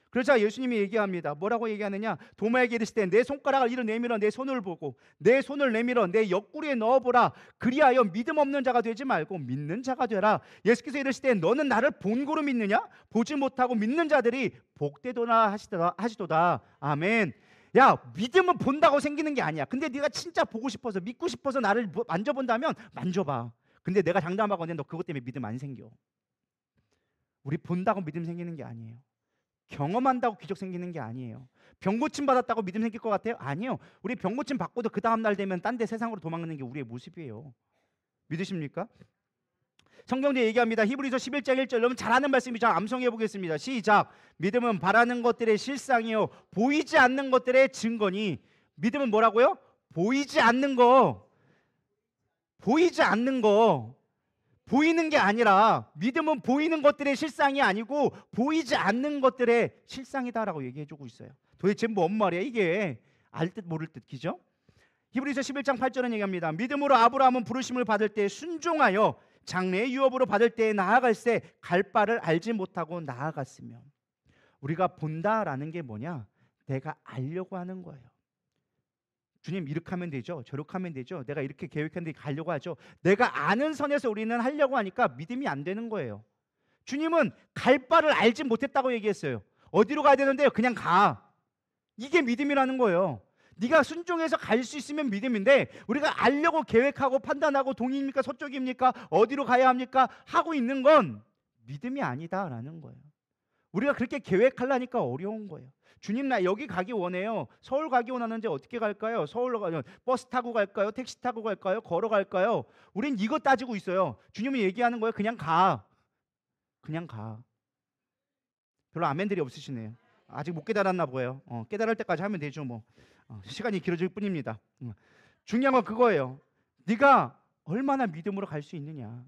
그러자 예수님이 얘기합니다. 뭐라고 얘기하느냐? 도마에게 이르시되 내 손가락을 이로 내밀어 내 손을 보고 내 손을 내밀어 내 옆구리에 넣어보라. 그리하여 믿음 없는 자가 되지 말고 믿는 자가 되라. 예수께서 이르시되 너는 나를 본고로 믿느냐? 보지 못하고 믿는 자들이 복되도다 하시도다. 아멘. 야, 믿음은 본다고 생기는 게 아니야. 근데 네가 진짜 보고 싶어서 믿고 싶어서 나를 만져본다면 만져봐. 근데 내가 장담하거든 너 그것 때문에 믿음 안 생겨. 우리 본다고 믿음 생기는 게 아니에요. 경험한다고 기적 생기는 게 아니에요. 병 고침 받았다고 믿음 생길 것 같아요? 아니에요. 우리 병 고침 받고도 그 다음 날 되면 딴 데 세상으로 도망가는 게 우리의 모습이에요. 믿으십니까? 성경에 얘기합니다. 히브리서 11장 1절. 여러분 잘 아는 말씀이죠. 암송해 보겠습니다. 시작. 믿음은 바라는 것들의 실상이요 보이지 않는 것들의 증거니. 믿음은 뭐라고요? 보이지 않는 거. 보이지 않는 거. 보이는 게 아니라 믿음은 보이는 것들의 실상이 아니고 보이지 않는 것들의 실상이다라고 얘기해주고 있어요. 도대체 뭔 말이야 이게? 알 듯 모를 듯 기죠? 히브리서 11장 8절은 얘기합니다. 믿음으로 아브라함은 부르심을 받을 때 순종하여 장래의 유업으로 받을 때에 나아갈새 갈 바를 알지 못하고 나아갔으며. 우리가 본다라는 게 뭐냐? 내가 알려고 하는 거예요. 주님 이렇게 하면 되죠. 저렇게 하면 되죠. 내가 이렇게 계획했는데 가려고 하죠. 내가 아는 선에서 우리는 하려고 하니까 믿음이 안 되는 거예요. 주님은 갈 바를 알지 못했다고 얘기했어요. 어디로 가야 되는데요? 그냥 가. 이게 믿음이라는 거예요. 네가 순종해서 갈 수 있으면 믿음인데 우리가 알려고 계획하고 판단하고 동입니까 서쪽입니까 어디로 가야 합니까 하고 있는 건 믿음이 아니다라는 거예요. 우리가 그렇게 계획하려니까 어려운 거예요. 주님 나 여기 가기 원해요. 서울 가기 원하는데 어떻게 갈까요? 서울로 가면 버스 타고 갈까요? 택시 타고 갈까요? 걸어갈까요? 우린 이거 따지고 있어요. 주님은 얘기하는 거예요. 그냥 가. 그냥 가. 별로 아멘들이 없으시네요. 아직 못 깨달았나 보여요. 깨달을 때까지 하면 되죠 뭐. 시간이 길어질 뿐입니다. 중요한 건 그거예요. 네가 얼마나 믿음으로 갈 수 있느냐.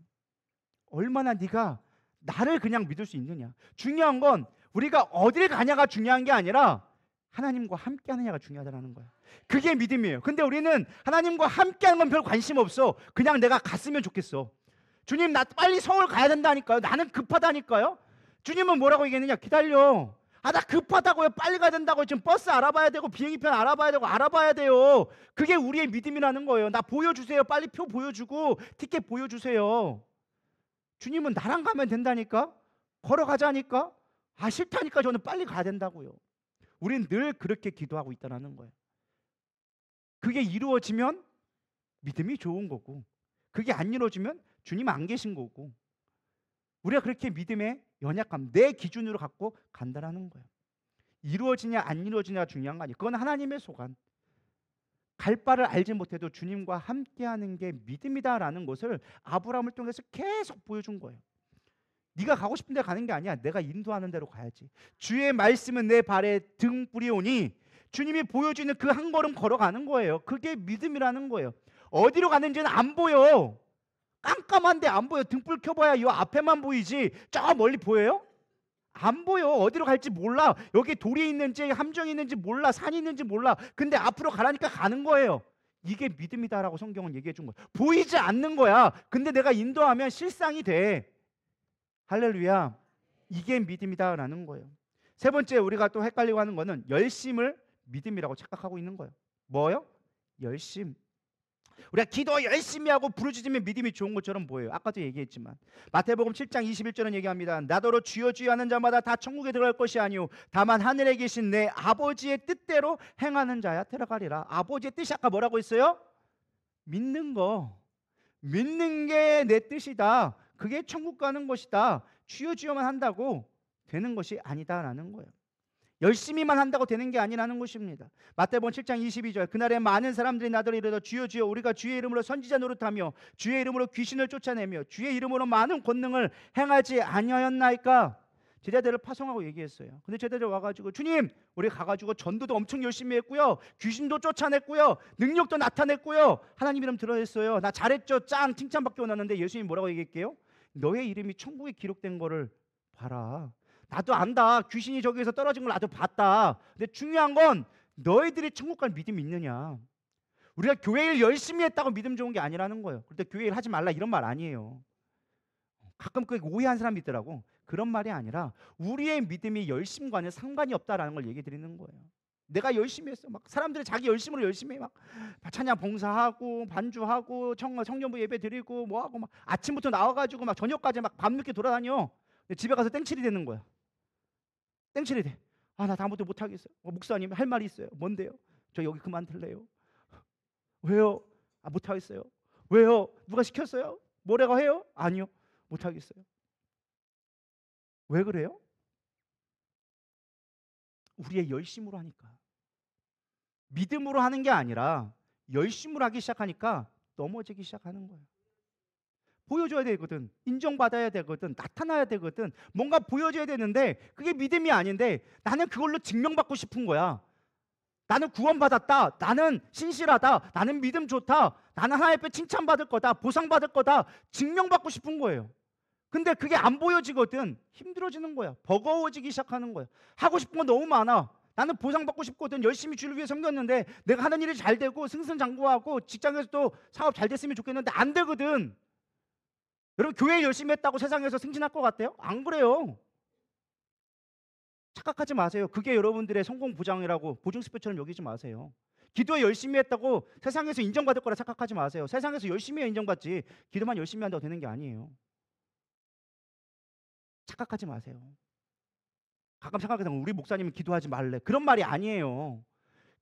얼마나 네가 나를 그냥 믿을 수 있느냐. 중요한 건 우리가 어딜 가냐가 중요한 게 아니라 하나님과 함께 하느냐가 중요하다는 거예요. 그게 믿음이에요. 근데 우리는 하나님과 함께 하는 건 별 관심 없어. 그냥 내가 갔으면 좋겠어. 주님 나 빨리 서울 가야 된다니까요. 나는 급하다니까요. 주님은 뭐라고 얘기했느냐. 기다려. 나 급하다고요. 빨리 가야 된다고요. 지금 버스 알아봐야 되고 비행기편 알아봐야 돼요. 그게 우리의 믿음이라는 거예요. 나 보여주세요. 빨리 표 보여주고 티켓 보여주세요. 주님은 나랑 가면 된다니까. 걸어가자니까. 싫다니까 저는 빨리 가야 된다고요. 우리는 늘 그렇게 기도하고 있다는 거예요. 그게 이루어지면 믿음이 좋은 거고 그게 안 이루어지면 주님 안 계신 거고 우리가 그렇게 믿음의 연약함 내 기준으로 갖고 간다는 거예요. 이루어지냐 안 이루어지냐가 중요한 거 아니에요. 그건 하나님의 소관. 갈 바를 알지 못해도 주님과 함께하는 게 믿음이다라는 것을 아브라함을 통해서 계속 보여준 거예요. 네가 가고 싶은 데 가는 게 아니야. 내가 인도하는 대로 가야지. 주의 말씀은 내 발에 등불이오니 주님이 보여주는 그 한 걸음 걸어가는 거예요. 그게 믿음이라는 거예요. 어디로 가는지는 안 보여. 깜깜한데 안 보여. 등불 켜봐야 이 앞에만 보이지 저 멀리 보여요? 안 보여. 어디로 갈지 몰라. 여기 돌이 있는지 함정이 있는지 몰라. 산이 있는지 몰라. 근데 앞으로 가라니까 가는 거예요. 이게 믿음이다라고 성경은 얘기해 준 거예요. 보이지 않는 거야. 근데 내가 인도하면 실상이 돼. 할렐루야. 이게 믿음이다라는 거예요. 세 번째 우리가 또 헷갈리고 하는 거는 열심을 믿음이라고 착각하고 있는 거예요. 뭐요? 열심. 우리가 기도 열심히 하고 부르짖으면 믿음이 좋은 것처럼 보여요. 아까도 얘기했지만 마태복음 7장 21절은 얘기합니다. 나더러 주여 주여 하는 자마다 다 천국에 들어갈 것이 아니오 다만 하늘에 계신 내 아버지의 뜻대로 행하는 자야 들어가리라. 아버지의 뜻이 아까 뭐라고 했어요? 믿는 거. 믿는 게 내 뜻이다. 그게 천국 가는 것이다. 주여 주여만 한다고 되는 것이 아니다라는 거예요. 열심히만 한다고 되는 게 아니라는 것입니다. 마태복음 7장 22절 그날에 많은 사람들이 나더러 이르러 주여 주여 우리가 주의 이름으로 선지자 노릇하며 주의 이름으로 귀신을 쫓아내며 주의 이름으로 많은 권능을 행하지 아니하였나이까. 제자들을 파송하고 얘기했어요. 근데 제자들 와가지고 주님 우리 가가지고 전도도 엄청 열심히 했고요, 귀신도 쫓아냈고요, 능력도 나타냈고요, 하나님 이름 들어했어요. 나 잘했죠 짱 칭찬받기 원하는데 예수님 뭐라고 얘기할게요? 너의 이름이 천국에 기록된 거를 봐라. 나도 안다. 귀신이 저기에서 떨어진 걸 나도 봤다. 근데 중요한 건 너희들이 천국 갈 믿음이 있느냐. 우리가 교회 일 열심히 했다고 믿음 좋은 게 아니라는 거예요. 그런데 교회 일 하지 말라 이런 말 아니에요. 가끔 그 오해한 사람이 있더라고. 그런 말이 아니라 우리의 믿음이 열심과는 상관이 없다라는 걸 얘기 드리는 거예요. 내가 열심히 했어. 막 사람들이 자기 열심으로 열심히 막 찬양 봉사하고 반주하고 청년부 예배 드리고 뭐하고 막 아침부터 나와가지고 막 저녁까지 막 밤늦게 돌아다녀. 집에 가서 땡칠이 되는 거야. 땡칠이 돼. 아, 나 다음부터 못 하겠어요. 목사님 할 말이 있어요. 뭔데요? 저 여기 그만둘래요. 왜요? 아, 못 하겠어요. 왜요? 누가 시켰어요? 뭐라고 해요? 아니요. 못 하겠어요. 왜 그래요? 우리의 열심으로 하니까. 믿음으로 하는 게 아니라 열심으로 하기 시작하니까 넘어지기 시작하는 거예요. 보여줘야 되거든. 인정받아야 되거든. 나타나야 되거든. 뭔가 보여줘야 되는데 그게 믿음이 아닌데 나는 그걸로 증명받고 싶은 거야. 나는 구원받았다. 나는 신실하다. 나는 믿음 좋다. 나는 하나님 앞에 칭찬받을 거다. 보상받을 거다. 증명받고 싶은 거예요. 근데 그게 안 보여지거든. 힘들어지는 거야. 버거워지기 시작하는 거야. 하고 싶은 거 너무 많아. 나는 보상받고 싶거든. 열심히 주를 위해 섬겼는데 내가 하는 일이 잘 되고 승승장구하고 직장에서도 사업 잘 됐으면 좋겠는데 안 되거든. 여러분 교회 열심히 했다고 세상에서 승진할 것 같아요? 안 그래요. 착각하지 마세요. 그게 여러분들의 성공 보장이라고 보증수표처럼 여기지 마세요. 기도에 열심히 했다고 세상에서 인정받을 거라 착각하지 마세요. 세상에서 열심히 해야 인정받지 기도만 열심히 한다고 되는 게 아니에요. 착각하지 마세요. 가끔 생각해서 우리 목사님은 기도하지 말래. 그런 말이 아니에요.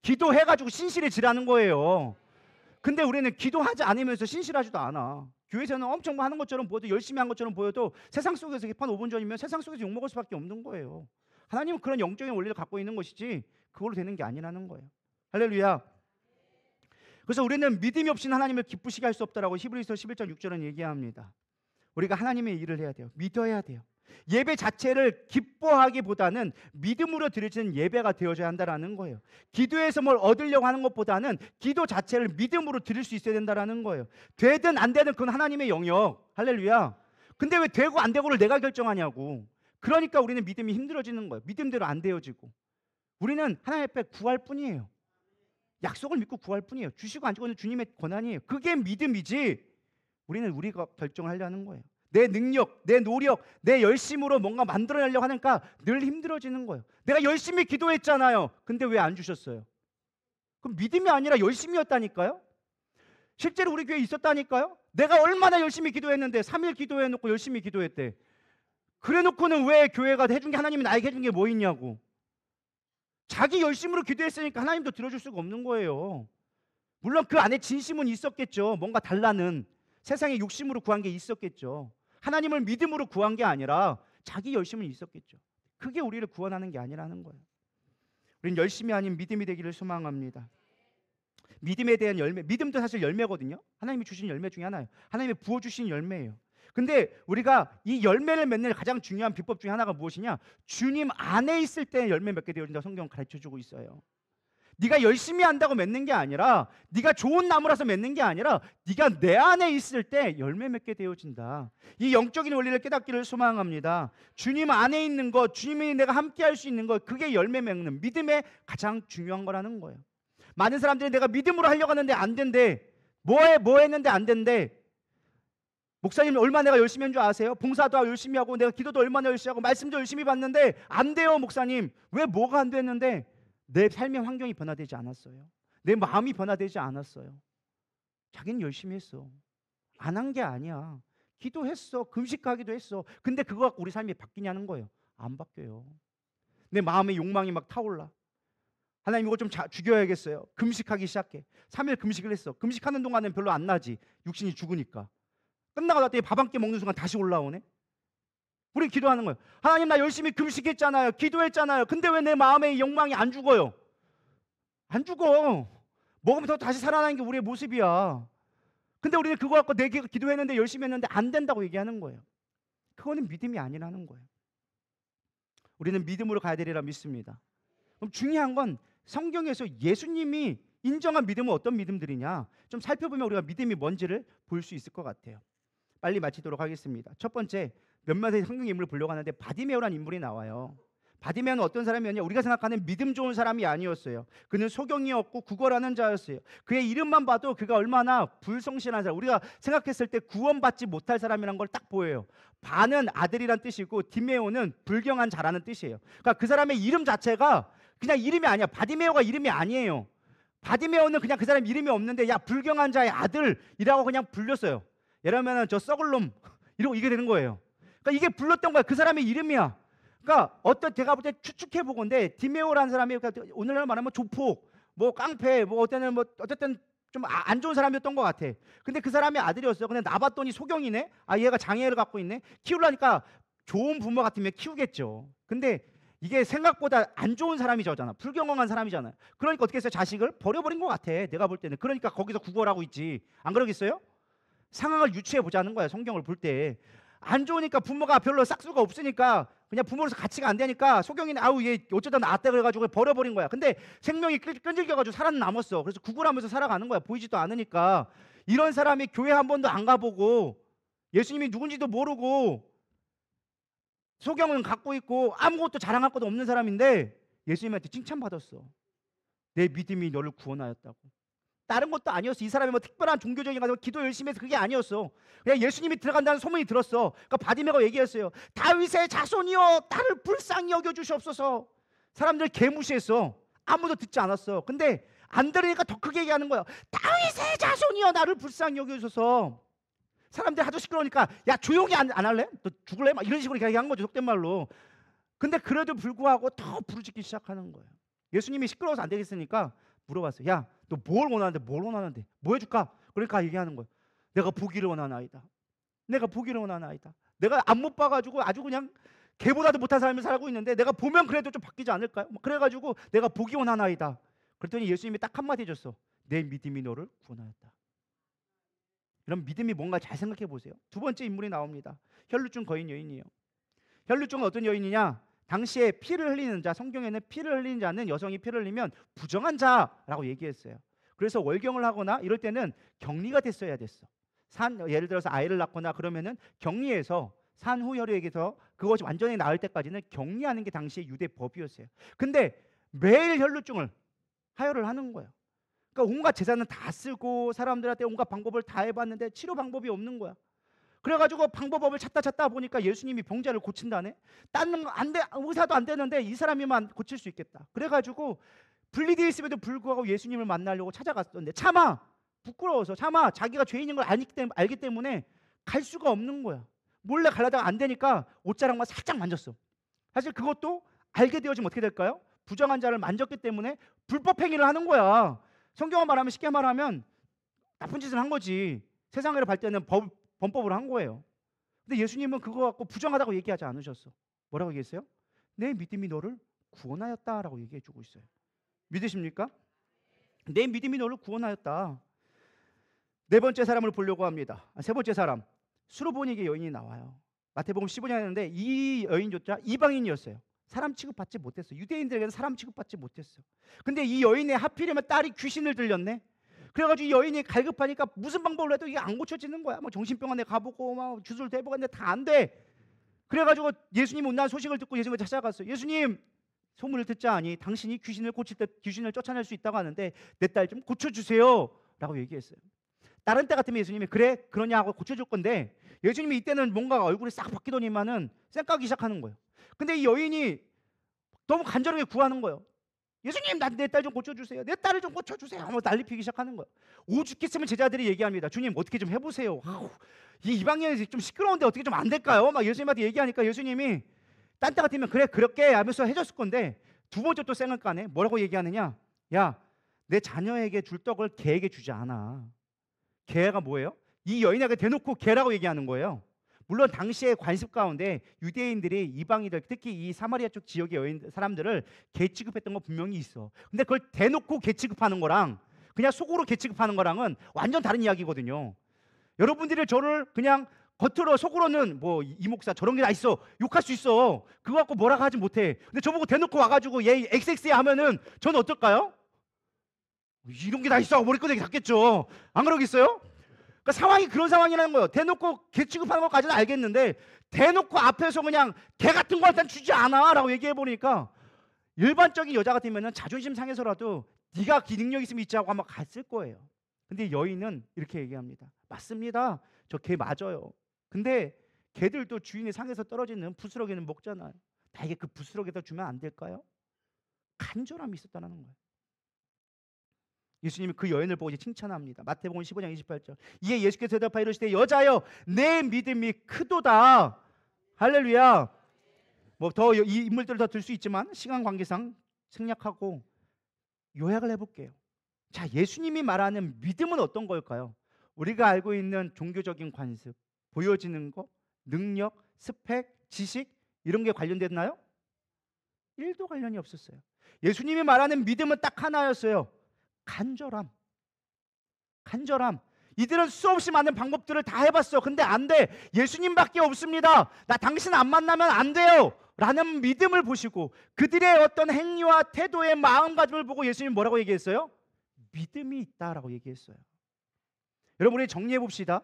기도해가지고 신실해지라는 거예요. 근데 우리는 기도하지 않으면서 신실하지도 않아. 교회에서는 엄청 뭐 하는 것처럼 보여도 열심히 한 것처럼 보여도 세상 속에서 개판 5분 전이면 세상 속에서 욕먹을 수밖에 없는 거예요. 하나님은 그런 영적인 원리를 갖고 있는 것이지 그걸로 되는 게 아니라는 거예요. 할렐루야. 그래서 우리는 믿음이 없이는 하나님을 기쁘시게 할 수 없다라고 히브리서 11장 6절은 얘기합니다. 우리가 하나님의 일을 해야 돼요. 믿어야 돼요. 예배 자체를 기뻐하기보다는 믿음으로 드려지는 예배가 되어져야 한다라는 거예요. 기도에서 뭘 얻으려고 하는 것보다는 기도 자체를 믿음으로 드릴 수 있어야 된다라는 거예요. 되든 안 되든 그건 하나님의 영역. 할렐루야. 근데 왜 되고 안 되고를 내가 결정하냐고. 그러니까 우리는 믿음이 힘들어지는 거예요. 믿음대로 안 되어지고. 우리는 하나님 앞에 구할 뿐이에요. 약속을 믿고 구할 뿐이에요. 주시고 안 주고는 주님의 권한이에요. 그게 믿음이지. 우리는 우리가 결정을 하려는 거예요. 내 능력, 내 노력, 내 열심으로 뭔가 만들어내려고 하니까 늘 힘들어지는 거예요. 내가 열심히 기도했잖아요. 근데 왜 안 주셨어요? 그럼 믿음이 아니라 열심이었다니까요. 실제로 우리 교회에 있었다니까요. 내가 얼마나 열심히 기도했는데 3일 기도해놓고 열심히 기도했대. 그래놓고는 왜 교회가 해준 게 하나님이 나에게 해준 게 뭐 있냐고. 자기 열심으로 기도했으니까 하나님도 들어줄 수가 없는 거예요. 물론 그 안에 진심은 있었겠죠. 뭔가 달라는 세상의 욕심으로 구한 게 있었겠죠. 하나님을 믿음으로 구한 게 아니라 자기 열심은 있었겠죠. 그게 우리를 구원하는 게 아니라는 거예요. 우리는 열심이 아닌 믿음이 되기를 소망합니다. 믿음에 대한 열매, 믿음도 사실 열매거든요. 하나님이 주신 열매 중에 하나예요. 하나님이 부어주신 열매예요. 근데 우리가 이 열매를 맺는 가장 중요한 비법 중에 하나가 무엇이냐? 주님 안에 있을 때 열매 맺게 되어진다고 성경은 가르쳐주고 있어요. 네가 열심히 한다고 맺는 게 아니라, 네가 좋은 나무라서 맺는 게 아니라 네가 내 안에 있을 때 열매 맺게 되어진다. 이 영적인 원리를 깨닫기를 소망합니다. 주님 안에 있는 것, 주님이 내가 함께 할 수 있는 것, 그게 열매 맺는 믿음의 가장 중요한 거라는 거예요. 많은 사람들이 내가 믿음으로 하려고 하는데 안 된대. 뭐 했는데 안 된대. 목사님 얼마나 내가 열심히 한 줄 아세요? 봉사도 열심히 하고 내가 기도도 얼마나 열심히 하고 말씀도 열심히 받는데 안 돼요. 목사님 왜 뭐가 안 됐는데? 내 삶의 환경이 변화되지 않았어요. 내 마음이 변화되지 않았어요. 자기는 열심히 했어. 안 한 게 아니야. 기도했어. 금식하기도 했어. 근데 그거 갖고 우리 삶이 바뀌냐는 거예요. 안 바뀌어요. 내 마음의 욕망이 막 타올라. 하나님 이거 좀 죽여야겠어요. 금식하기 시작해. 3일 금식을 했어. 금식하는 동안은 별로 안 나지. 육신이 죽으니까. 끝나고 났더니 밥 한 끼 먹는 순간 다시 올라오네. 우리 기도하는 거예요. 하나님, 나 열심히 금식했잖아요. 기도했잖아요. 근데 왜 내 마음의 욕망이 안 죽어요? 안 죽어. 먹으면 더 다시 살아나는 게 우리의 모습이야. 근데 우리는 그거 갖고 내 기도했는데 열심히 했는데 안 된다고 얘기하는 거예요. 그거는 믿음이 아니라는 거예요. 우리는 믿음으로 가야 되리라 믿습니다. 그럼 중요한 건 성경에서 예수님이 인정한 믿음은 어떤 믿음들이냐, 좀 살펴보면 우리가 믿음이 뭔지를 볼 수 있을 것 같아요. 빨리 마치도록 하겠습니다. 첫 번째, 몇몇의 성경 인물을 보려고 하는데 바디메오라는 인물이 나와요. 바디메오는 어떤 사람이었냐? 우리가 생각하는 믿음 좋은 사람이 아니었어요. 그는 소경이었고 구걸하는 자였어요. 그의 이름만 봐도 그가 얼마나 불성실한 사람, 우리가 생각했을 때 구원받지 못할 사람이란 걸 딱 보여요. 바는 아들이란 뜻이고 디메오는 불경한 자라는 뜻이에요. 그러니까 그 사람의 이름 자체가 그냥 이름이 아니야. 바디메오가 이름이 아니에요. 바디메오는 그냥 그 사람 이름이 없는데 야, 불경한 자의 아들이라고 그냥 불렸어요. 예를 들면 저 썩을 놈 이러고 이게 되는 거예요. 그러니까 이게 불렀던 거야. 그 사람의 이름이야. 그러니까 어떤, 제가 볼 때 추측해 보건데 디메오라는 사람이, 그러니까 오늘날 말하면 조폭, 뭐 깡패, 뭐 어때는 뭐 어쨌든 좀 안 좋은 사람이었던 것 같아. 근데 그 사람의 아들이었어요. 근데 나봤더니 소경이네. 아, 얘가 장애를 갖고 있네. 키우려니까 좋은 부모 같으면 키우겠죠. 근데 이게 생각보다 안 좋은 사람이 저잖아. 불경건한 사람이잖아요. 그러니까 어떻게 했어요? 자식을 버려버린 것 같아. 내가 볼 때는. 그러니까 거기서 구걸하고 있지. 안 그러겠어요? 상황을 유추해 보자는 거야. 성경을 볼 때. 안 좋으니까 부모가 별로 싹수가 없으니까 그냥 부모로서 가치가 안 되니까 소경이는 아우 얘 어쩌다 나왔다 그래가지고 버려버린 거야. 근데 생명이 끈질겨가지고 살아남았어. 그래서 구걸하면서 살아가는 거야. 보이지도 않으니까. 이런 사람이 교회 한 번도 안 가보고 예수님이 누군지도 모르고 소경은 갖고 있고 아무것도 자랑할 것도 없는 사람인데 예수님한테 칭찬받았어. 내 믿음이 너를 구원하였다고. 다른 것도 아니었어. 이 사람이 뭐 특별한 종교적인 가서 기도 열심히 해서 그게 아니었어. 그냥 예수님이 들어간다는 소문이 들었어. 그러니까 바디메오가 얘기했어요. 다윗의 자손이여, 나를 불쌍히 여겨 주시옵소서. 사람들 개무시했어. 아무도 듣지 않았어. 근데 안 들으니까 더 크게 얘기하는 거야. 다윗의 자손이여, 나를 불쌍히 여겨 주소서. 사람들이 하도 시끄러우니까 야, 조용히 안 할래? 너 죽을래? 막 이런 식으로 얘기한 거죠. 속된 말로. 근데 그래도 불구하고 더 부르짖기 시작하는 거예요. 예수님이 시끄러워서 안 되겠으니까 물어봤어요. 야, 너 뭘 원하는데? 뭘 원하는데? 뭐 해줄까? 그러니까 얘기하는 거예요. 내가 보기를 원하나이다. 내가 보기를 원하나이다. 내가 안 못 봐가지고 아주 그냥 개보다도 못한 삶을 살고 있는데 내가 보면 그래도 좀 바뀌지 않을까요? 그래가지고 내가 보기 원하나이다. 그랬더니 예수님이 딱 한마디 해줬어. 내 믿음이 너를 구원하였다. 그럼 믿음이 뭔가 잘 생각해 보세요. 두 번째 인물이 나옵니다. 혈루증 거인 여인이에요. 혈루증은 어떤 여인이냐? 당시에 피를 흘리는 자, 성경에는 피를 흘리는 자는, 여성이 피를 흘리면 부정한 자라고 얘기했어요. 그래서 월경을 하거나 이럴 때는 격리가 됐어야 됐어. 예를 들어서 아이를 낳거나 그러면은 격리해서 산후 혈액에서 그것이 완전히 나을 때까지는 격리하는 게 당시의 유대 법이었어요. 근데 매일 혈루증을 하혈을 하는 거예요. 그러니까 온갖 제사는 다 쓰고 사람들한테 온갖 방법을 다 해봤는데 치료 방법이 없는 거야. 그래가지고 방법을 찾다 보니까 예수님이 병자를 고친다네. 다른 안 돼, 의사도 안 되는데 이 사람이만 고칠 수 있겠다. 그래가지고 분리되어 있음에도 불구하고 예수님을 만나려고 찾아갔었는데 차마, 부끄러워서 차마, 자기가 죄인인 걸 알기 때문에 갈 수가 없는 거야. 몰래 가려다가 안 되니까 옷자락만 살짝 만졌어. 사실 그것도 알게 되어지면 어떻게 될까요? 부정한 자를 만졌기 때문에 불법 행위를 하는 거야. 성경을 말하면, 쉽게 말하면 나쁜 짓을 한 거지. 세상으로 볼 때는 범법을 한 거예요. 근데 예수님은 그거 갖고 부정하다고 얘기하지 않으셨어. 뭐라고 얘기했어요? 내 믿음이 너를 구원하였다라고 얘기해 주고 있어요. 믿으십니까? 내 믿음이 너를 구원하였다. 네 번째 사람을 보려고 합니다. 세 번째 사람, 수르보니게 여인이 나와요. 마태복음 15장이었는데 이 여인조차 이방인이었어요. 사람 취급받지 못했어. 유대인들에게는 사람 취급받지 못했어. 근데 이 여인의 하필이면 딸이 귀신을 들렸네. 그래가지고 이 여인이 갈급하니까 무슨 방법을 해도 이게 안 고쳐지는 거야. 뭐 정신병원에 가보고 막 주술도 해보고 했는데 다 안 돼. 그래가지고 예수님 온다는 소식을 듣고 예수님을 찾아갔어요. 예수님, 소문을 듣자하니 당신이 귀신을 고칠 때 귀신을 쫓아낼 수 있다고 하는데 내 딸 좀 고쳐주세요 라고 얘기했어요. 다른 때 같으면 예수님이 그래 그러냐 하고 고쳐줄 건데 예수님이 이때는 뭔가 얼굴이 싹 바뀌더니만은 쌩까기 시작하는 거예요. 근데 이 여인이 너무 간절하게 구하는 거예요. 예수님, 내 딸 좀 고쳐주세요. 내 딸을 좀 고쳐주세요. 하고 난리 피기 시작하는 거예요. 오죽했으면 제자들이 얘기합니다. 주님, 어떻게 좀 해보세요. 아우, 이 이방인이 좀 시끄러운데 어떻게 좀 안 될까요? 막 예수님한테 얘기하니까 예수님이 딴 때 같으면 그래 그렇게 하면서 해줬을 건데 두 번째 또 쌩을 까네. 뭐라고 얘기하느냐? 야, 내 자녀에게 줄 떡을 개에게 주지 않아. 개가 뭐예요? 이 여인에게 대놓고 개라고 얘기하는 거예요. 물론 당시의 관습 가운데 유대인들이 이방인들, 특히 이 사마리아 쪽 지역의 여인 사람들을 개 취급했던 거 분명히 있어. 근데 그걸 대놓고 개 취급하는 거랑 그냥 속으로 개 취급하는 거랑은 완전 다른 이야기거든요. 여러분들이 저를 그냥 겉으로 속으로는 뭐 이 목사 저런 게 다 있어 욕할 수 있어. 그거 갖고 뭐라고 하지 못해. 근데 저보고 대놓고 와가지고 얘 XX에 하면은 저는 어떨까요? 이런 게 다 있어 머리 끄덕이 닿겠죠. 안 그러겠어요? 그러니까 상황이 그런 상황이라는 거예요. 대놓고 개 취급하는 것까지는 알겠는데 대놓고 앞에서 그냥 개 같은 거 일단 주지 않아 라고 얘기해 보니까 일반적인 여자 같으면 자존심 상해서라도 네가 기능력 있으면 있지 하고 아마 갔을 거예요. 근데 여인은 이렇게 얘기합니다. 맞습니다. 저 개 맞아요. 근데 개들도 주인의 상에서 떨어지는 부스러기는 먹잖아요. 나에게 그 부스러기다 주면 안 될까요? 간절함이 있었다는 거예요. 예수님이 그 여인을 보고 이제 칭찬합니다. 마태복음 15장 28절. 이에 예수께서 대답하여 이르시되 여자여 내 믿음이 크도다. 할렐루야. 뭐 더 이 인물들을 더 들 수 있지만 시간 관계상 생략하고 요약을 해볼게요. 자, 예수님이 말하는 믿음은 어떤 걸까요? 우리가 알고 있는 종교적인 관습, 보여지는 것, 능력, 스펙, 지식 이런 게 관련됐나요? 1도 관련이 없었어요. 예수님이 말하는 믿음은 딱 하나였어요. 간절함. 간절함. 이들은 수없이 많은 방법들을 다 해봤어. 근데 안 돼. 예수님밖에 없습니다. 나 당신 안 만나면 안 돼요. 라는 믿음을 보시고 그들의 어떤 행위와 태도의 마음가짐을 보고 예수님이 뭐라고 얘기했어요? 믿음이 있다라고 얘기했어요. 여러분 우리 정리해 봅시다.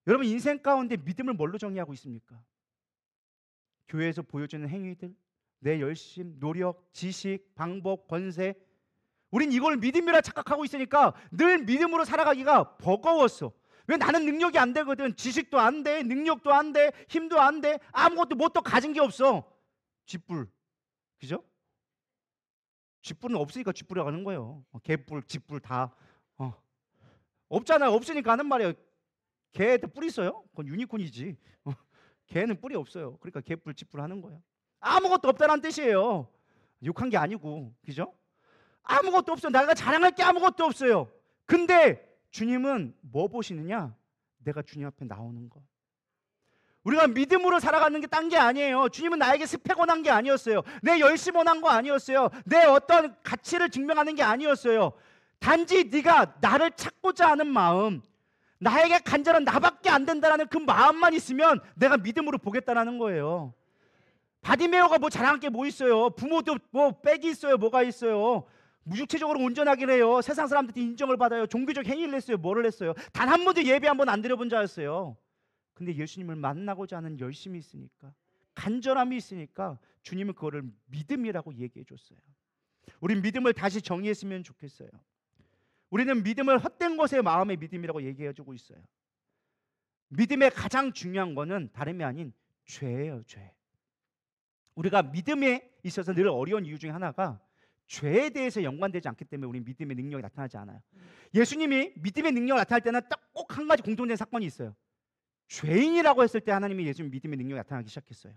여러분 인생 가운데 믿음을 뭘로 정의하고 있습니까? 교회에서 보여주는 행위들, 내 열심, 노력, 지식, 방법, 권세, 우린 이걸 믿음이라 착각하고 있으니까 늘 믿음으로 살아가기가 버거웠어. 왜? 나는 능력이 안 되거든. 지식도 안 돼, 능력도 안 돼, 힘도 안 돼, 아무것도 뭣도 가진 게 없어. 쥐뿔, 그죠? 쥐뿔은 없으니까 쥐뿔이라고 하는 거예요. 개뿔, 쥐뿔 다 없잖아요. 없으니까 하는 말이에요. 개한테 뿔 있어요? 그건 유니콘이지. 개는 뿔이 없어요. 그러니까 개뿔, 쥐뿔 하는 거예요. 아무것도 없다는 뜻이에요. 욕한 게 아니고, 그죠? 아무것도 없어요. 내가 자랑할 게 아무것도 없어요. 근데 주님은 뭐 보시느냐? 내가 주님 앞에 나오는 거. 우리가 믿음으로 살아가는 게 딴 게 아니에요. 주님은 나에게 스펙 원한 게 아니었어요. 내 열심 원한 거 아니었어요. 내 어떤 가치를 증명하는 게 아니었어요. 단지 네가 나를 찾고자 하는 마음, 나에게 간절한 나밖에 안 된다라는 그 마음만 있으면 내가 믿음으로 보겠다라는 거예요. 바디메어가 뭐 자랑할 게 뭐 있어요? 부모도 뭐 빽이 있어요? 뭐가 있어요? 무육체적으로 온전하긴 해요. 세상 사람들한테 인정을 받아요. 종교적 행위를 했어요. 뭐를 했어요? 단 한 번도 예배 한 번 안 드려본 자였어요. 근데 예수님을 만나고자 하는 열심이 있으니까, 간절함이 있으니까 주님은 그거를 믿음이라고 얘기해 줬어요. 우린 믿음을 다시 정의했으면 좋겠어요. 우리는 믿음을 헛된 것의 마음의 믿음이라고 얘기해 주고 있어요. 믿음의 가장 중요한 거는 다름이 아닌 죄예요. 죄. 우리가 믿음에 있어서 늘 어려운 이유 중에 하나가 죄에 대해서 연관되지 않기 때문에 우리 믿음의 능력이 나타나지 않아요. 예수님이 믿음의 능력을 나타날 때는 딱 꼭 한 가지 공통된 사건이 있어요. 죄인이라고 했을 때 하나님이 예수님 믿음의 능력이 나타나기 시작했어요.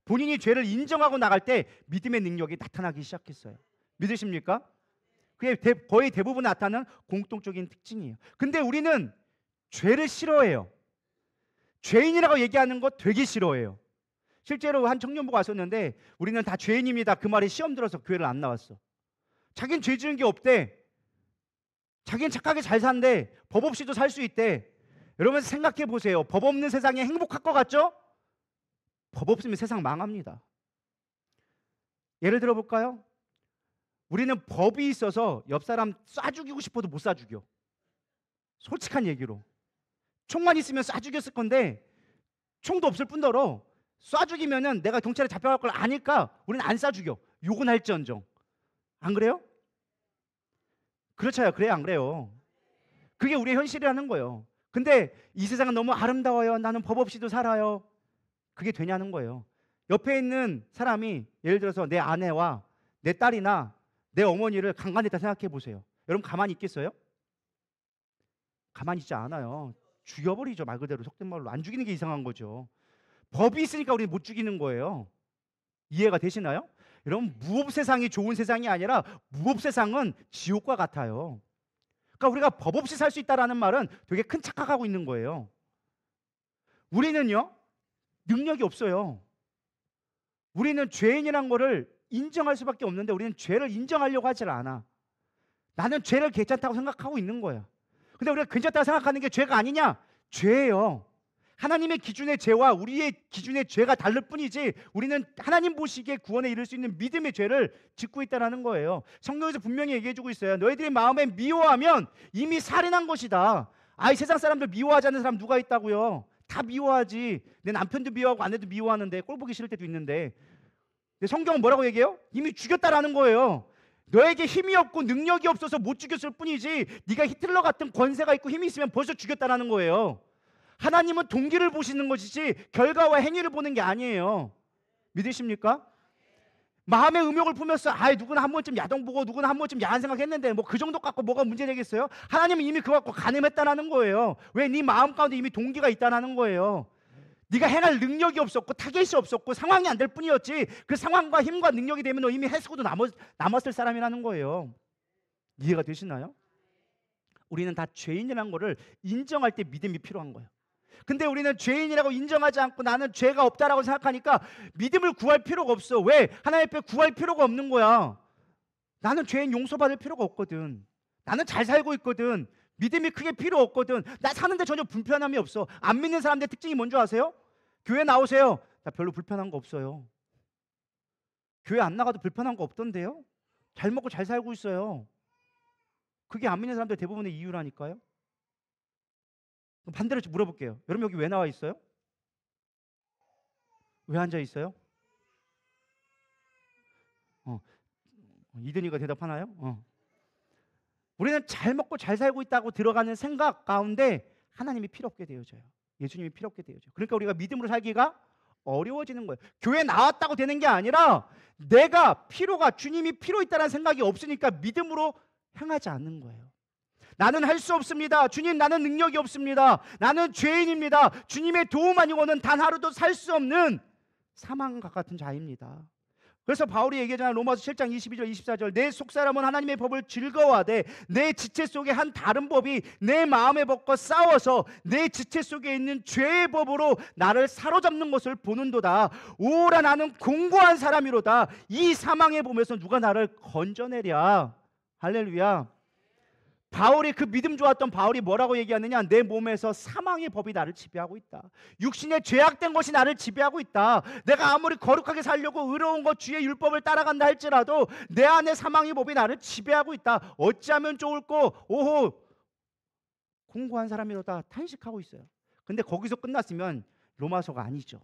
본인이 죄를 인정하고 나갈 때 믿음의 능력이 나타나기 시작했어요. 믿으십니까? 그게 거의 대부분 나타나는 공통적인 특징이에요. 근데 우리는 죄를 싫어해요. 죄인이라고 얘기하는 거 되게 싫어해요. 실제로 한 청년부가 왔었는데 우리는 다 죄인입니다. 그 말에 시험 들어서 교회를 안 나왔어. 자기는 죄 지은 게 없대. 자기는 착하게 잘 산대. 법 없이도 살 수 있대. 여러분 생각해 보세요. 법 없는 세상에 행복할 것 같죠? 법 없으면 세상 망합니다. 예를 들어 볼까요? 우리는 법이 있어서 옆 사람 쏴 죽이고 싶어도 못 쏴 죽여. 솔직한 얘기로. 총만 있으면 쏴 죽였을 건데 총도 없을 뿐더러 쏴 죽이면은 내가 경찰에 잡혀갈 걸 아니까 우리는 안 쏴 죽여. 욕은 할지언정. 안 그래요? 그렇죠. 그래요, 안 그래요? 그게 우리의 현실이라는 거예요. 근데 이 세상은 너무 아름다워요. 나는 법 없이도 살아요. 그게 되냐는 거예요. 옆에 있는 사람이 예를 들어서 내 아내와 내 딸이나 내 어머니를 강간했다 생각해 보세요. 여러분 가만히 있겠어요? 가만히 있지 않아요. 죽여버리죠. 말 그대로 속된 말로. 안 죽이는 게 이상한 거죠. 법이 있으니까 우리는 못 죽이는 거예요. 이해가 되시나요? 여러분 무법 세상이 좋은 세상이 아니라 무법 세상은 지옥과 같아요. 그러니까 우리가 법 없이 살 수 있다는 말은 되게 큰 착각하고 있는 거예요. 우리는요, 능력이 없어요. 우리는 죄인이란 거를 인정할 수밖에 없는데 우리는 죄를 인정하려고 하질 않아. 나는 죄를 괜찮다고 생각하고 있는 거야. 근데 우리가 괜찮다고 생각하는 게 죄가 아니냐? 죄예요. 하나님의 기준의 죄와 우리의 기준의 죄가 다를 뿐이지 우리는 하나님 보시기에 구원에 이를 수 있는 믿음의 죄를 짓고 있다는 거예요. 성경에서 분명히 얘기해주고 있어요. 너희들이 마음에 미워하면 이미 살인한 것이다. 이 세상 사람들 미워하지 않는 사람 누가 있다고요? 다 미워하지. 내 남편도 미워하고 아내도 미워하는데 꼴 보기 싫을 때도 있는데. 근데 성경은 뭐라고 얘기해요? 이미 죽였다라는 거예요. 너에게 힘이 없고 능력이 없어서 못 죽였을 뿐이지 네가 히틀러 같은 권세가 있고 힘이 있으면 벌써 죽였다라는 거예요. 하나님은 동기를 보시는 것이지 결과와 행위를 보는 게 아니에요. 믿으십니까? 마음의 음욕을 품었어. 누구나 한 번쯤 야동 보고 누구나 한 번쯤 야한 생각했는데 뭐 그 정도 갖고 뭐가 문제 되겠어요? 하나님은 이미 그거 갖고 가늠했다라는 거예요. 왜? 네 마음 가운데 이미 동기가 있다라는 거예요. 네가 행할 능력이 없었고 타겟이 없었고 상황이 안 될 뿐이었지 그 상황과 힘과 능력이 되면 너 이미 해수고도 남았을 사람이라는 거예요. 이해가 되시나요? 우리는 다 죄인이라는 거를 인정할 때 믿음이 필요한 거예요. 근데 우리는 죄인이라고 인정하지 않고 나는 죄가 없다라고 생각하니까 믿음을 구할 필요가 없어. 왜? 하나님 앞에 구할 필요가 없는 거야. 나는 죄인 용서받을 필요가 없거든. 나는 잘 살고 있거든. 믿음이 크게 필요 없거든. 나 사는데 전혀 불편함이 없어. 안 믿는 사람들의 특징이 뭔지 아세요? 교회 나오세요. 나 별로 불편한 거 없어요. 교회 안 나가도 불편한 거 없던데요? 잘 먹고 잘 살고 있어요. 그게 안 믿는 사람들 대부분의 이유라니까요. 반대로 물어볼게요. 여러분 여기 왜 나와 있어요? 왜 앉아 있어요? 이든이가 대답하나요? 우리는 잘 먹고 잘 살고 있다고 들어가는 생각 가운데 하나님이 필요 없게 되어져요. 예수님이 필요 없게 되어져요. 그러니까 우리가 믿음으로 살기가 어려워지는 거예요. 교회 나왔다고 되는 게 아니라 내가 주님이 필요 있다는 생각이 없으니까 믿음으로 행하지 않는 거예요. 나는 할 수 없습니다. 주님, 나는 능력이 없습니다. 나는 죄인입니다. 주님의 도움 아니고는 단 하루도 살 수 없는 사망과 같은 자입니다. 그래서 바울이 얘기하잖아요. 로마서 7장 22절 24절 내 속사람은 하나님의 법을 즐거워하되 내 지체 속에 한 다른 법이 내 마음의 법과 싸워서 내 지체 속에 있는 죄의 법으로 나를 사로잡는 것을 보는도다. 오라 나는 공고한 사람이로다. 이 사망의 몸에서 누가 나를 건져내랴. 할렐루야. 바울이 그 믿음 좋았던 바울이 뭐라고 얘기하느냐? 내 몸에서 사망의 법이 나를 지배하고 있다. 육신의 죄악된 것이 나를 지배하고 있다. 내가 아무리 거룩하게 살려고 의로운 것 주의 율법을 따라간다 할지라도 내 안에 사망의 법이 나를 지배하고 있다. 어찌하면 좋을꼬? 오호 공고한 사람이로다 탄식하고 있어요. 근데 거기서 끝났으면 로마서가 아니죠.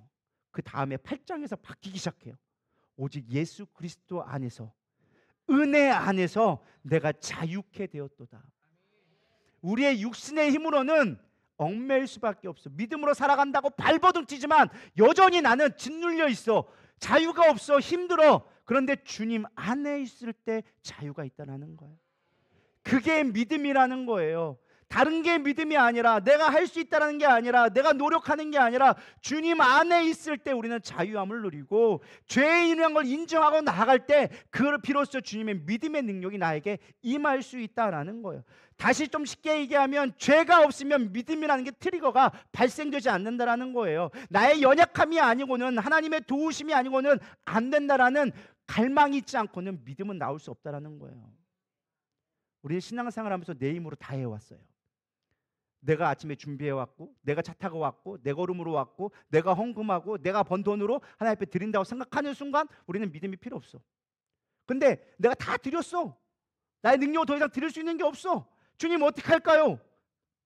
그 다음에 8장에서 바뀌기 시작해요. 오직 예수 그리스도 안에서 은혜 안에서 내가 자유케 되었도다. 우리의 육신의 힘으로는 얽매일 수밖에 없어. 믿음으로 살아간다고 발버둥 뛰지만 여전히 나는 짓눌려 있어. 자유가 없어. 힘들어. 그런데 주님 안에 있을 때 자유가 있다는 거예요. 그게 믿음이라는 거예요. 다른 게 믿음이 아니라 내가 할 수 있다는 게 아니라 내가 노력하는 게 아니라 주님 안에 있을 때 우리는 자유함을 누리고 죄인이라는 걸 인정하고 나아갈 때 그걸 비로소 주님의 믿음의 능력이 나에게 임할 수 있다라는 거예요. 다시 좀 쉽게 얘기하면 죄가 없으면 믿음이라는 게 트리거가 발생되지 않는다라는 거예요. 나의 연약함이 아니고는 하나님의 도우심이 아니고는 안 된다라는 갈망이 있지 않고는 믿음은 나올 수 없다라는 거예요. 우리는 신앙생활하면서 내 힘으로 다 해왔어요. 내가 아침에 준비해왔고 내가 차 타고 왔고 내 걸음으로 왔고 내가 헌금하고 내가 번 돈으로 하나님 앞에 드린다고 생각하는 순간 우리는 믿음이 필요 없어. 근데 내가 다 드렸어. 나의 능력으로 더 이상 드릴 수 있는 게 없어. 주님 어떻게 할까요?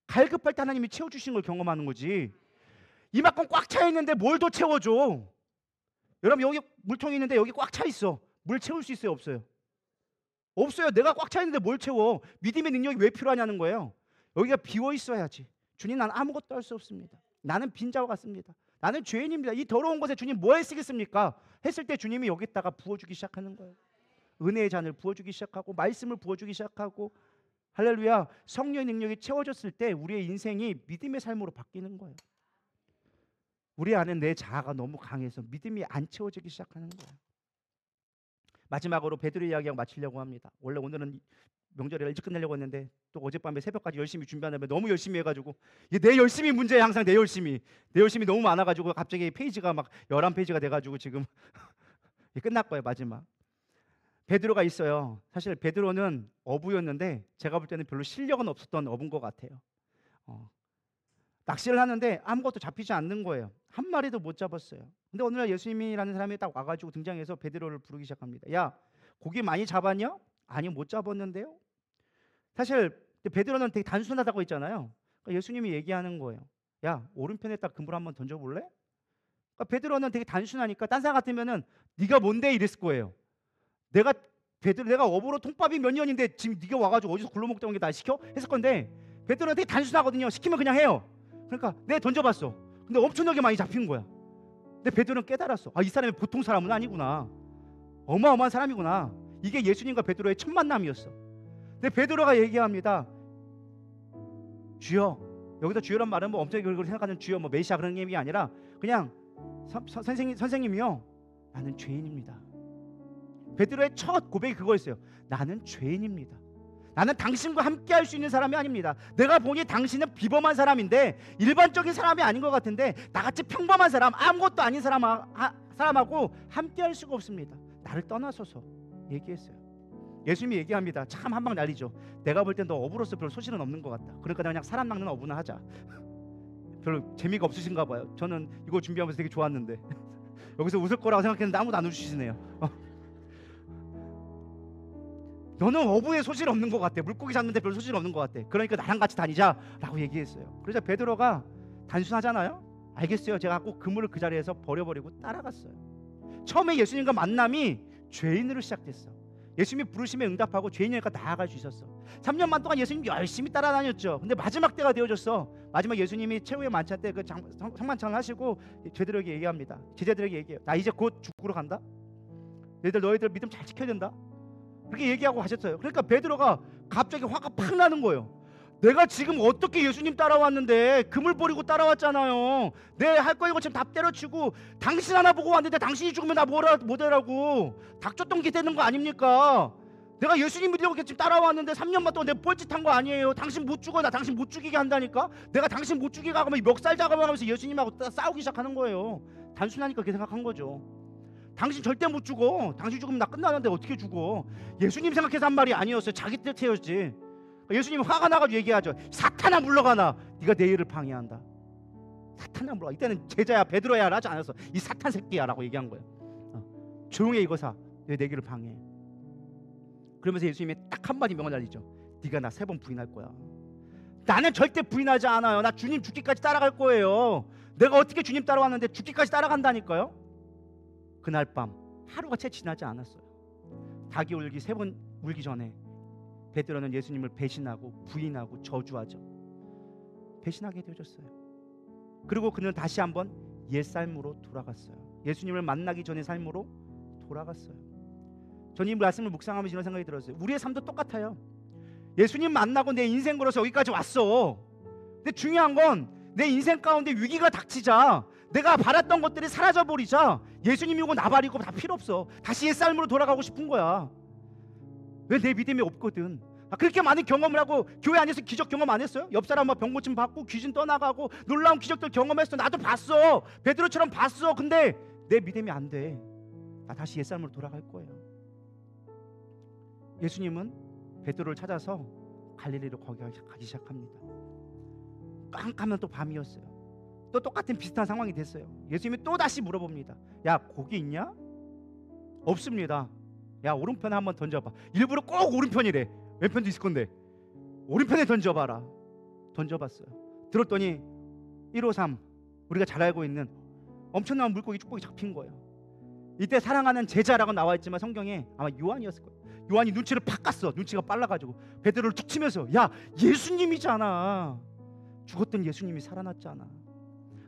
갈급할 때 하나님이 채워주신 걸 경험하는 거지. 이만큼 꽉 차 있는데 뭘 더 채워줘? 여러분 여기 물통이 있는데 여기 꽉 차 있어. 물 채울 수 있어요? 없어요? 없어요. 내가 꽉 차 있는데 뭘 채워? 믿음의 능력이 왜 필요하냐는 거예요. 여기가 비워 있어야지. 주님 나는 아무것도 할 수 없습니다. 나는 빈자와 같습니다. 나는 죄인입니다. 이 더러운 곳에 주님 뭐에 쓰겠습니까? 했을 때 주님이 여기다가 부어주기 시작하는 거예요. 은혜의 잔을 부어주기 시작하고 말씀을 부어주기 시작하고 할렐루야. 성령의 능력이 채워졌을 때 우리의 인생이 믿음의 삶으로 바뀌는 거예요. 우리 안에 내 자아가 너무 강해서 믿음이 안 채워지기 시작하는 거예요. 마지막으로 베드로 이야기하고 마치려고 합니다. 원래 오늘은 명절에 일찍 끝내려고 했는데 또 어젯밤에 새벽까지 열심히 준비하는데 너무 열심히 해가지고 이게 내 열심히 문제야. 항상 내 열심이 너무 많아가지고 갑자기 페이지가 막 11페이지가 돼가지고 지금 끝날 거예요. 마지막. 베드로가 있어요. 사실 베드로는 어부였는데 제가 볼 때는 별로 실력은 없었던 어부인 것 같아요. 낚시를 하는데 아무것도 잡히지 않는 거예요. 한 마리도 못 잡았어요. 근데 어느 날 예수님이라는 사람이 딱 와가지고 등장해서 베드로를 부르기 시작합니다. 야, 고기 많이 잡았냐? 아니, 못 잡았는데요. 사실 베드로는 되게 단순하다고 했잖아요. 그러니까 예수님이 얘기하는 거예요. 야, 오른편에다 그물 한번 던져볼래? 그러니까 베드로는 되게 단순하니까 딴 사람 같으면은 네가 뭔데 이랬을 거예요. 내가 어부로 통밥이 몇 년인데 지금 네가 와가지고 어디서 굴러먹다 온 게 나 시켜? 했을 건데 베드로는 되게 단순하거든요. 시키면 그냥 해요. 그러니까 내가 던져봤어. 근데 엄청나게 많이 잡힌 거야. 근데 베드로는 깨달았어. 이 사람이 보통 사람은 아니구나. 어마어마한 사람이구나. 이게 예수님과 베드로의 첫 만남이었어. 근데 베드로가 얘기합니다. 주여. 여기서 주여란 말은 뭐 엄청 그걸 생각하는 주여 뭐 메시아 그런 의미 아니라 그냥 선생님이요. 나는 죄인입니다. 베드로의 첫 고백이 그거였어요. 나는 죄인입니다. 나는 당신과 함께 할 수 있는 사람이 아닙니다. 내가 보니 당신은 비범한 사람인데 일반적인 사람이 아닌 것 같은데 나같이 평범한 사람, 아무것도 아닌 사람하고 함께 할 수가 없습니다. 나를 떠나소서 얘기했어요. 예수님이 얘기합니다. 참 한방 날리죠. 내가 볼 땐 너 어부로서 별 소질은 없는 것 같다. 그러니까 그냥 사람 낚는 어부나 하자. 별로 재미가 없으신가 봐요. 저는 이거 준비하면서 되게 좋았는데 여기서 웃을 거라고 생각했는데 아무도 안 웃으시네요. 너는 어부에 소질 없는 것 같아. 물고기 잡는데 별 소질 없는 것 같아. 그러니까 나랑 같이 다니자라고 얘기했어요. 그래서 베드로가 단순하잖아요. 알겠어요. 제가 꼭 그물을 그 자리에서 버려버리고 따라갔어요. 처음에 예수님과 만남이 죄인으로 시작됐어. 예수님이 부르심에 응답하고 죄인이니까 나아갈 수 있었어. 3년만 동안 예수님 열심히 따라다녔죠. 근데 마지막 때가 되어졌어. 마지막 예수님이 최후의 만찬 때 그 성만찬을 하시고 제자들에게 얘기합니다. 제자들에게 얘기해요. 나 이제 곧 죽으러 간다. 너희들 믿음 잘 지켜야 된다. 그렇게 얘기하고 하셨어요. 그러니까 베드로가 갑자기 화가 팍 나는 거예요. 내가 지금 어떻게 예수님 따라왔는데 그물 버리고 따라왔잖아요. 내 할 거 이거 지금 다 때려치고 당신 하나 보고 왔는데 당신이 죽으면 나 뭐라고 닥쳤던 게 되는 거 아닙니까? 내가 예수님 믿으려고 지금 따라왔는데 3년만 동안 내가 뻘짓한 거 아니에요. 당신 못 죽어. 나 당신 못 죽이게 한다니까. 내가 당신 못 죽이게 하고 멱살 잡아가면서 예수님하고 싸우기 시작하는 거예요. 단순하니까 그렇게 생각한 거죠. 당신 절대 못 죽어. 당신 죽으면 나 끝나는데 어떻게 죽어? 예수님 생각해서 한 말이 아니었어요. 자기 뜻이었지. 예수님 화가 나가지고 얘기하죠. 사탄아 물러가나. 네가 내 일을 방해한다. 사탄아 물러가. 이때는 제자야 베드로야 하지 않았어. 이 사탄 새끼야 라고 얘기한 거예요. 조용해 이거사. 내 길을 방해해. 그러면서 예수님이 딱 한마디 명을 날리죠. 네가 나 3번 부인할 거야. 나는 절대 부인하지 않아요. 나 주님 죽기까지 따라갈 거예요. 내가 어떻게 주님 따라왔는데 죽기까지 따라간다니까요. 그날 밤 하루가 채 지나지 않았어요. 닭이 울기 3번 울기 전에 베드로는 예수님을 배신하고 부인하고 저주하죠. 배신하게 되어졌어요. 그리고 그는 다시 한번 옛 삶으로 돌아갔어요. 예수님을 만나기 전의 삶으로 돌아갔어요. 저는 이 말씀을 묵상하면서 이런 생각이 들었어요. 우리의 삶도 똑같아요. 예수님 만나고 내 인생 걸어서 여기까지 왔어. 근데 중요한 건 내 인생 가운데 위기가 닥치자 내가 바랐던 것들이 사라져버리자 예수님이고 나 버리고 다 필요 없어. 다시 옛 삶으로 돌아가고 싶은 거야. 왜? 내 믿음이 없거든. 그렇게 많은 경험을 하고 교회 안에서 기적 경험 안 했어요? 옆 사람 막 병 고침 받고 귀신 떠나가고 놀라운 기적들 경험했어. 나도 봤어. 베드로처럼 봤어. 근데 내 믿음이 안 돼. 나 다시 옛 삶으로 돌아갈 거예요. 예수님은 베드로를 찾아서 갈릴리로 거기 가기 시작합니다. 깜깜한 또 밤이었어요. 또 똑같은 비슷한 상황이 됐어요. 예수님이 또 다시 물어봅니다. 야, 고기 있냐? 없습니다. 야, 오른편에 한번 던져봐. 일부러 꼭 오른편이래. 왼편도 있을 건데 오른편에 던져봐라. 던져봤어요. 들었더니 153 우리가 잘 알고 있는 엄청난 물고기 축복이 잡힌 거예요. 이때 사랑하는 제자라고 나와 있지만 성경에 아마 요한이었을 거예요. 요한이 눈치를 팍 깠어. 눈치가 빨라가지고 베드로를 툭 치면서 야, 예수님이잖아. 죽었던 예수님이 살아났잖아.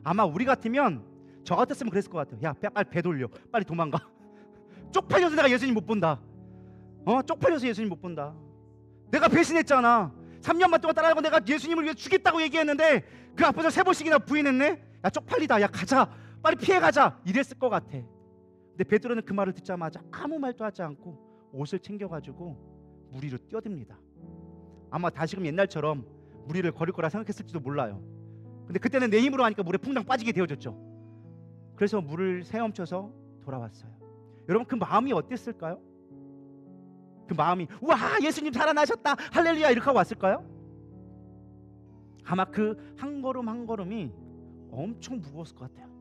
아마 우리 같으면 저 같았으면 그랬을 것 같아요. 야, 빨리 배 돌려. 빨리 도망가. 쪽팔려서 내가 예수님 못 본다. 쪽팔려서 예수님 못 본다. 내가 배신했잖아. 3년만 동안 따라가고 내가 예수님을 위해 죽겠다고 얘기했는데 그 앞에서 3번씩이나 부인했네. 야, 쪽팔리다. 야, 가자. 빨리 피해 가자. 이랬을 것 같아. 근데 베드로는 그 말을 듣자마자 아무 말도 하지 않고 옷을 챙겨가지고 물 위로 뛰어듭니다. 아마 다시금 옛날처럼 무리를 거릴 거라 생각했을지도 몰라요. 근데 그때는 내 힘으로 하니까 물에 퐁당 빠지게 되어졌죠. 그래서 물을 헤엄쳐서 돌아왔어요. 여러분, 그 마음이 어땠을까요? 그 마음이 와, 예수님 살아나셨다, 할렐루야, 이렇게 하고 왔을까요? 아마 그 한 걸음 한 걸음이 엄청 무거웠을 것 같아요.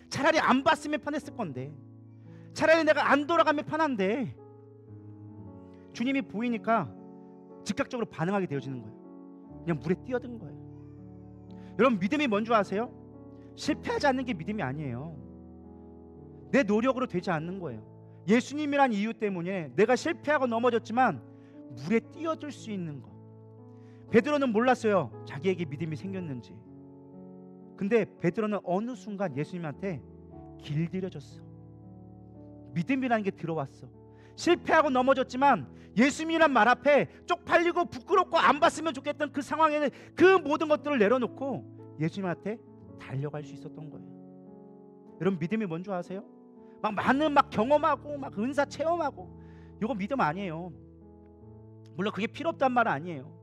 차라리 안 봤으면 편했을 건데, 차라리 내가 안 돌아가면 편한데, 주님이 보이니까 즉각적으로 반응하게 되어지는 거예요. 그냥 물에 뛰어든 거예요. 여러분, 믿음이 뭔지 아세요? 실패하지 않는 게 믿음이 아니에요. 내 노력으로 되지 않는 거예요. 예수님이란 이유 때문에 내가 실패하고 넘어졌지만 물에 뛰어들 수 있는 것. 베드로는 몰랐어요, 자기에게 믿음이 생겼는지. 근데 베드로는 어느 순간 예수님한테 길들여졌어. 믿음이라는 게 들어왔어. 실패하고 넘어졌지만 예수님이란 말 앞에 쪽팔리고 부끄럽고 안 봤으면 좋겠던 그 상황에는 그 모든 것들을 내려놓고 예수님한테 달려갈 수 있었던 거예요. 여러분, 믿음이 뭔지 아세요? 막 많은 막 경험하고 막 은사 체험하고, 이거 믿음 아니에요. 물론 그게 필요 없단 말은 아니에요.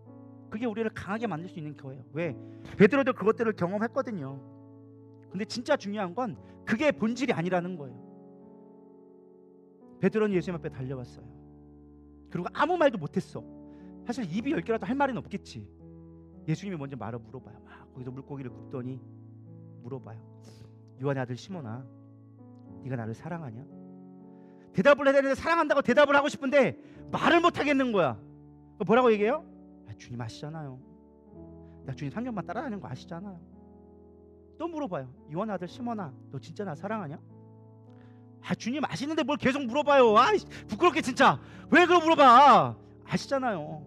그게 우리를 강하게 만들 수 있는 거예요. 왜? 베드로도 그것들을 경험했거든요. 근데 진짜 중요한 건 그게 본질이 아니라는 거예요. 베드로는 예수님 앞에 달려왔어요. 그리고 아무 말도 못했어. 사실 입이 10개라도 할 말은 없겠지. 예수님이 먼저 말을 물어봐요. 막 거기서 물고기를 굽더니 물어봐요. 요한의 아들 시몬아, 네가 나를 사랑하냐? 대답을 해야 되는데 사랑한다고 대답을 하고 싶은데 말을 못 하겠는 거야. 뭐라고 얘기해요? 주님 아시잖아요. 나 주님 3년만 따라다니는 거 아시잖아요. 또 물어봐요. 요한의 아들 시몬아, 너 진짜 나 사랑하냐? 주님 아시는데 뭘 계속 물어봐요. 부끄럽게 진짜. 왜 그걸 물어봐? 아시잖아요.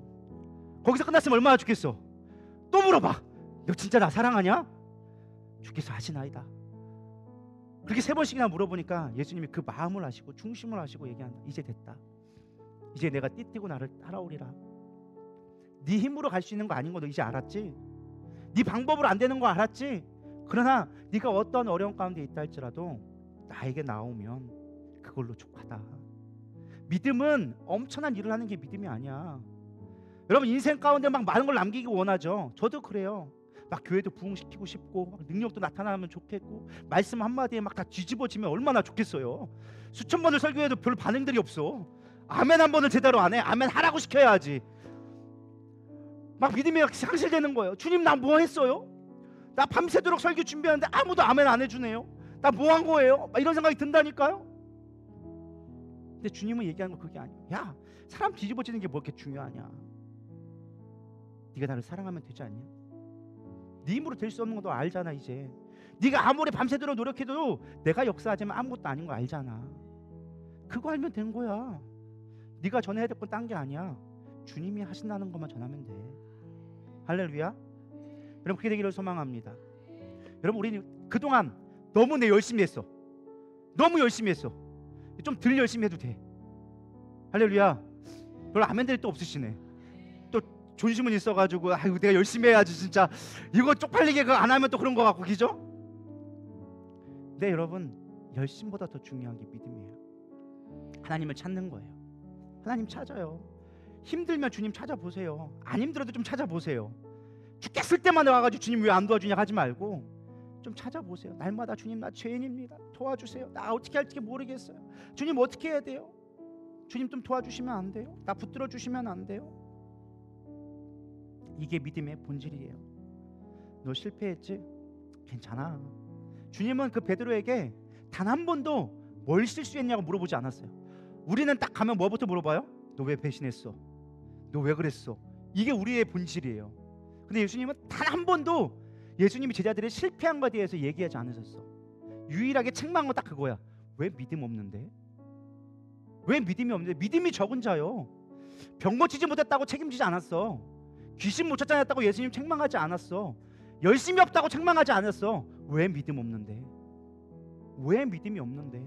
거기서 끝났으면 얼마나 좋겠어. 또 물어봐. 너 진짜 나 사랑하냐? 주께서 아시나이다. 그렇게 3번씩이나 물어보니까 예수님이 그 마음을 아시고 중심을 아시고 얘기한다. 이제 됐다. 이제 내가 띠띠고 나를 따라오리라. 네 힘으로 갈 수 있는 거 아닌 거 너 이제 알았지? 네 방법으로 안 되는 거 알았지? 그러나 네가 어떤 어려운 가운데 있다 할지라도 나에게 나오면 그걸로 족하다. 믿음은 엄청난 일을 하는 게 믿음이 아니야. 여러분, 인생 가운데 막 많은 걸 남기기 원하죠. 저도 그래요. 막 교회도 부흥시키고 싶고, 막 능력도 나타나면 좋겠고, 말씀 한마디에 막 다 뒤집어지면 얼마나 좋겠어요. 수천 번을 설교해도 별 반응들이 없어. 아멘 한 번을 제대로 안 해. 아멘 하라고 시켜야지. 막 믿음이 상실되는 거예요. 주님, 나 뭐 했어요? 나 밤새도록 설교 준비하는데 아무도 아멘 안 해주네요. 나 뭐 한 거예요? 막 이런 생각이 든다니까요. 근데 주님은 얘기하는 거 그게 아니에요. 야, 사람 뒤집어지는 게 뭐 이렇게 중요하냐? 네가 나를 사랑하면 되지 않냐? 네 힘으로 될 수 없는 거 너 알잖아. 이제 네가 아무리 밤새도록 노력해도 내가 역사하지만 아무것도 아닌 거 알잖아. 그거 알면 된 거야. 네가 전해야 될 건 딴 게 아니야. 주님이 하신다는 것만 전하면 돼. 할렐루야. 여러분, 그렇게 되기를 소망합니다. 여러분, 우리는 그동안 너무 열심히 했어. 너무 열심히 했어. 좀 덜 열심히 해도 돼. 할렐루야. 별로 아멘들이 또 없으시네. 또 존심은 있어가지고 아이고 내가 열심히 해야지 진짜 이거 쪽팔리게 그거 안 하면 또 그런 거 같고, 그죠? 네, 여러분, 열심보다 더 중요한 게 믿음이에요. 하나님을 찾는 거예요. 하나님 찾아요. 힘들면 주님 찾아보세요. 안 힘들어도 좀 찾아보세요. 죽겠을 때만 와가지고 주님 왜 안 도와주냐 하지 말고 좀 찾아보세요. 날마다 주님, 나 죄인입니다. 도와주세요. 나 어떻게 할지 모르겠어요. 주님, 어떻게 해야 돼요? 주님 좀 도와주시면 안 돼요? 나 붙들어 주시면 안 돼요? 이게 믿음의 본질이에요. 너 실패했지? 괜찮아. 주님은 그 베드로에게 단 한 번도 뭘 실수했냐고 물어보지 않았어요. 우리는 딱 가면 뭐부터 물어봐요? 너 왜 배신했어? 너 왜 그랬어? 이게 우리의 본질이에요. 근데 예수님은 단 한 번도 예수님이 제자들의 실패한 것에 대해서 얘기하지 않으셨어. 유일하게 책망한 건 딱 그거야. 왜 믿음 없는데? 왜 믿음이 없는데? 믿음이 적은 자요. 병 고치지 못했다고 책임지지 않았어. 귀신 못 쫓아냈다고 예수님 책망하지 않았어. 열심히 없다고 책망하지 않았어. 왜 믿음 없는데? 왜 믿음이 없는데?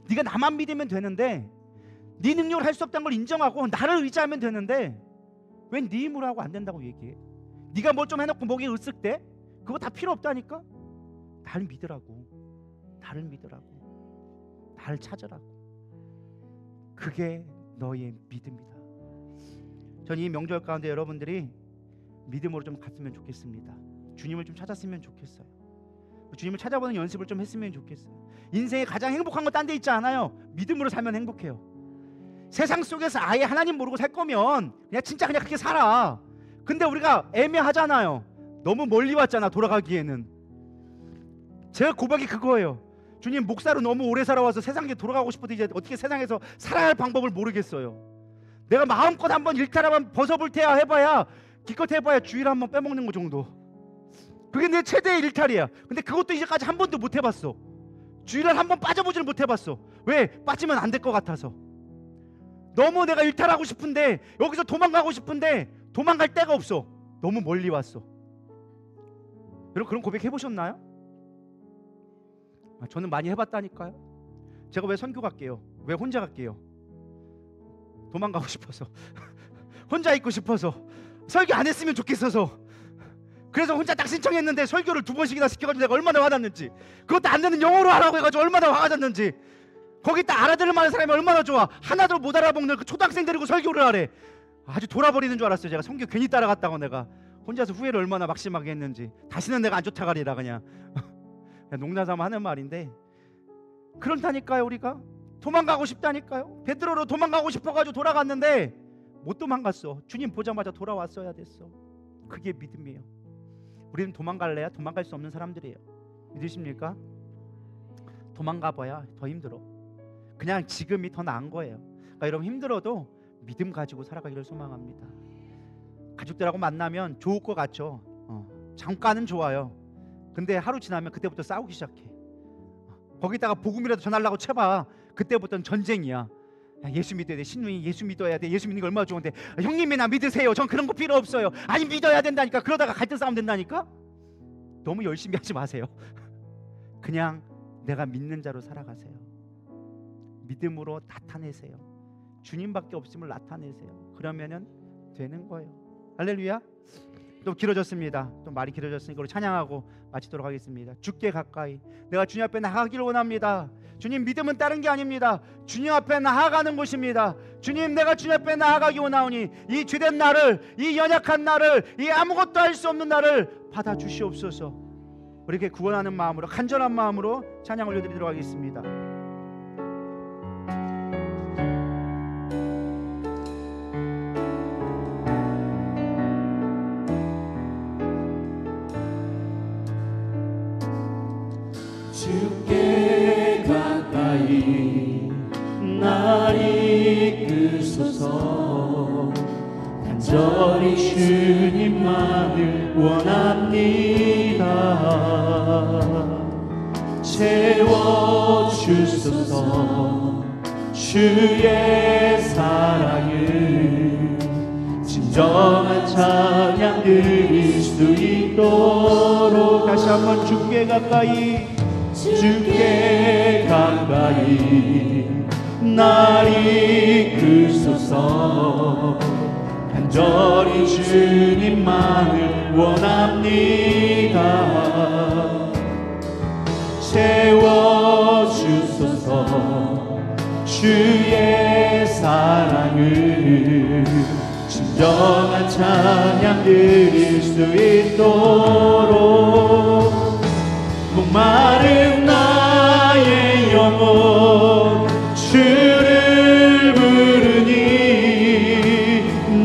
네가 나만 믿으면 되는데, 네 능력을 할 수 없다는 걸 인정하고 나를 의지하면 되는데 왜 네 힘으로 하고 안 된다고 얘기해? 네가 뭘 좀 해놓고 목에 으쓱대? 그거 다 필요 없다니까? 나를 믿으라고. 나를 믿으라고. 나를 찾으라고. 그게 너의 믿음이다. 저는 이 명절 가운데 여러분들이 믿음으로 좀 갔으면 좋겠습니다. 주님을 좀 찾았으면 좋겠어요. 주님을 찾아보는 연습을 좀 했으면 좋겠어요. 인생에 가장 행복한 건 딴 데 있지 않아요. 믿음으로 살면 행복해요. 세상 속에서 아예 하나님 모르고 살 거면 그냥 진짜 그냥 그렇게 살아. 근데 우리가 애매하잖아요. 너무 멀리 왔잖아, 돌아가기에는. 제가 고백이 그거예요. 주님, 목사로 너무 오래 살아와서 세상에 돌아가고 싶어도 이제 어떻게 세상에서 살아야 할 방법을 모르겠어요. 내가 마음껏 한번 일탈 한번 벗어볼 테야 해봐야, 기껏 해봐야 주일 한번 빼먹는 거 정도. 그게 내 최대의 일탈이야. 근데 그것도 이제까지 한 번도 못 해봤어. 주일날 한번 빠져보지를 못 해봤어. 왜? 빠지면 안 될 것 같아서. 너무 내가 일탈하고 싶은데, 여기서 도망가고 싶은데 도망갈 데가 없어. 너무 멀리 왔어. 여러분 그런 고백 해보셨나요? 저는 많이 해봤다니까요. 제가 왜 선교 갈게요? 왜 혼자 갈게요? 도망가고 싶어서. 혼자 있고 싶어서. 설교 안 했으면 좋겠어서. 그래서 혼자 딱 신청했는데 설교를 2번씩이나 시켜가지고 내가 얼마나 화났는지, 그것도 안 되는 영어로 하라고 해가지고 얼마나 화가 났는지, 거기 딱 알아들을 만한 사람이 얼마나 좋아. 하나도 못 알아먹는 그 초등학생 데리고 설교를 하래. 아주 돌아버리는 줄 알았어요. 제가 선교 괜히 따라갔다고 내가 혼자서 후회를 얼마나 막심하게 했는지. 다시는 내가 안 쫓아가리라 그냥. 농담삼아 하는 말인데 그렇다니까요. 우리가 도망가고 싶다니까요. 베드로로 도망가고 싶어가지고 돌아갔는데 못 도망갔어. 주님 보자마자 돌아왔어야 됐어. 그게 믿음이에요. 우리는 도망갈래야 도망갈 수 없는 사람들이에요. 믿으십니까? 도망가봐야 더 힘들어. 그냥 지금이 더 나은 거예요. 그러니까 여러분 힘들어도 믿음 가지고 살아가기를 소망합니다. 가족들하고 만나면 좋을 것 같죠. 잠깐은 좋아요. 근데 하루 지나면 그때부터 싸우기 시작해. 거기다가 복음이라도 전하려고 쳐봐. 그때부터는 전쟁이야. 예수 믿어야 돼. 신우이 예수 믿어야 돼. 예수 믿는 게 얼마나 좋은데. 형님이나 믿으세요. 전 그런 거 필요 없어요. 아니 믿어야 된다니까. 그러다가 갈등 싸움 된다니까. 너무 열심히 하지 마세요. 그냥 내가 믿는 자로 살아가세요. 믿음으로 나타내세요. 주님밖에 없음을 나타내세요. 그러면은 되는 거예요. 할렐루야. 또 길어졌습니다. 또 말이 길어졌으니까 우리 찬양하고 마치도록 하겠습니다. 주께 가까이 내가 주님 앞에 나아가기를 원합니다. 주님, 믿음은 다른 게 아닙니다. 주님 앞에 나아가는 곳입니다. 주님, 내가 주님 앞에 나아가기 원하오니 이 죄된 나를, 이 연약한 나를, 이 아무것도 할 수 없는 나를 받아주시옵소서. 우리에게 구원하는 마음으로, 간절한 마음으로 찬양 올려드리도록 하겠습니다. 주께 가까이 날 이끄소서. 간절히 주님만을 원합니다. 채워주소서. 주의 사랑을 진정한 찬양 드릴 수 있도록. 다시 한번 주께 가까이, 주께 가까이 날 이끄소서. 간절히 주님만을 원합니다. 채워주소서. 주의 사랑을 진정한 찬양 드릴 수 있도록. 목마른 나의 영혼 주를 부르니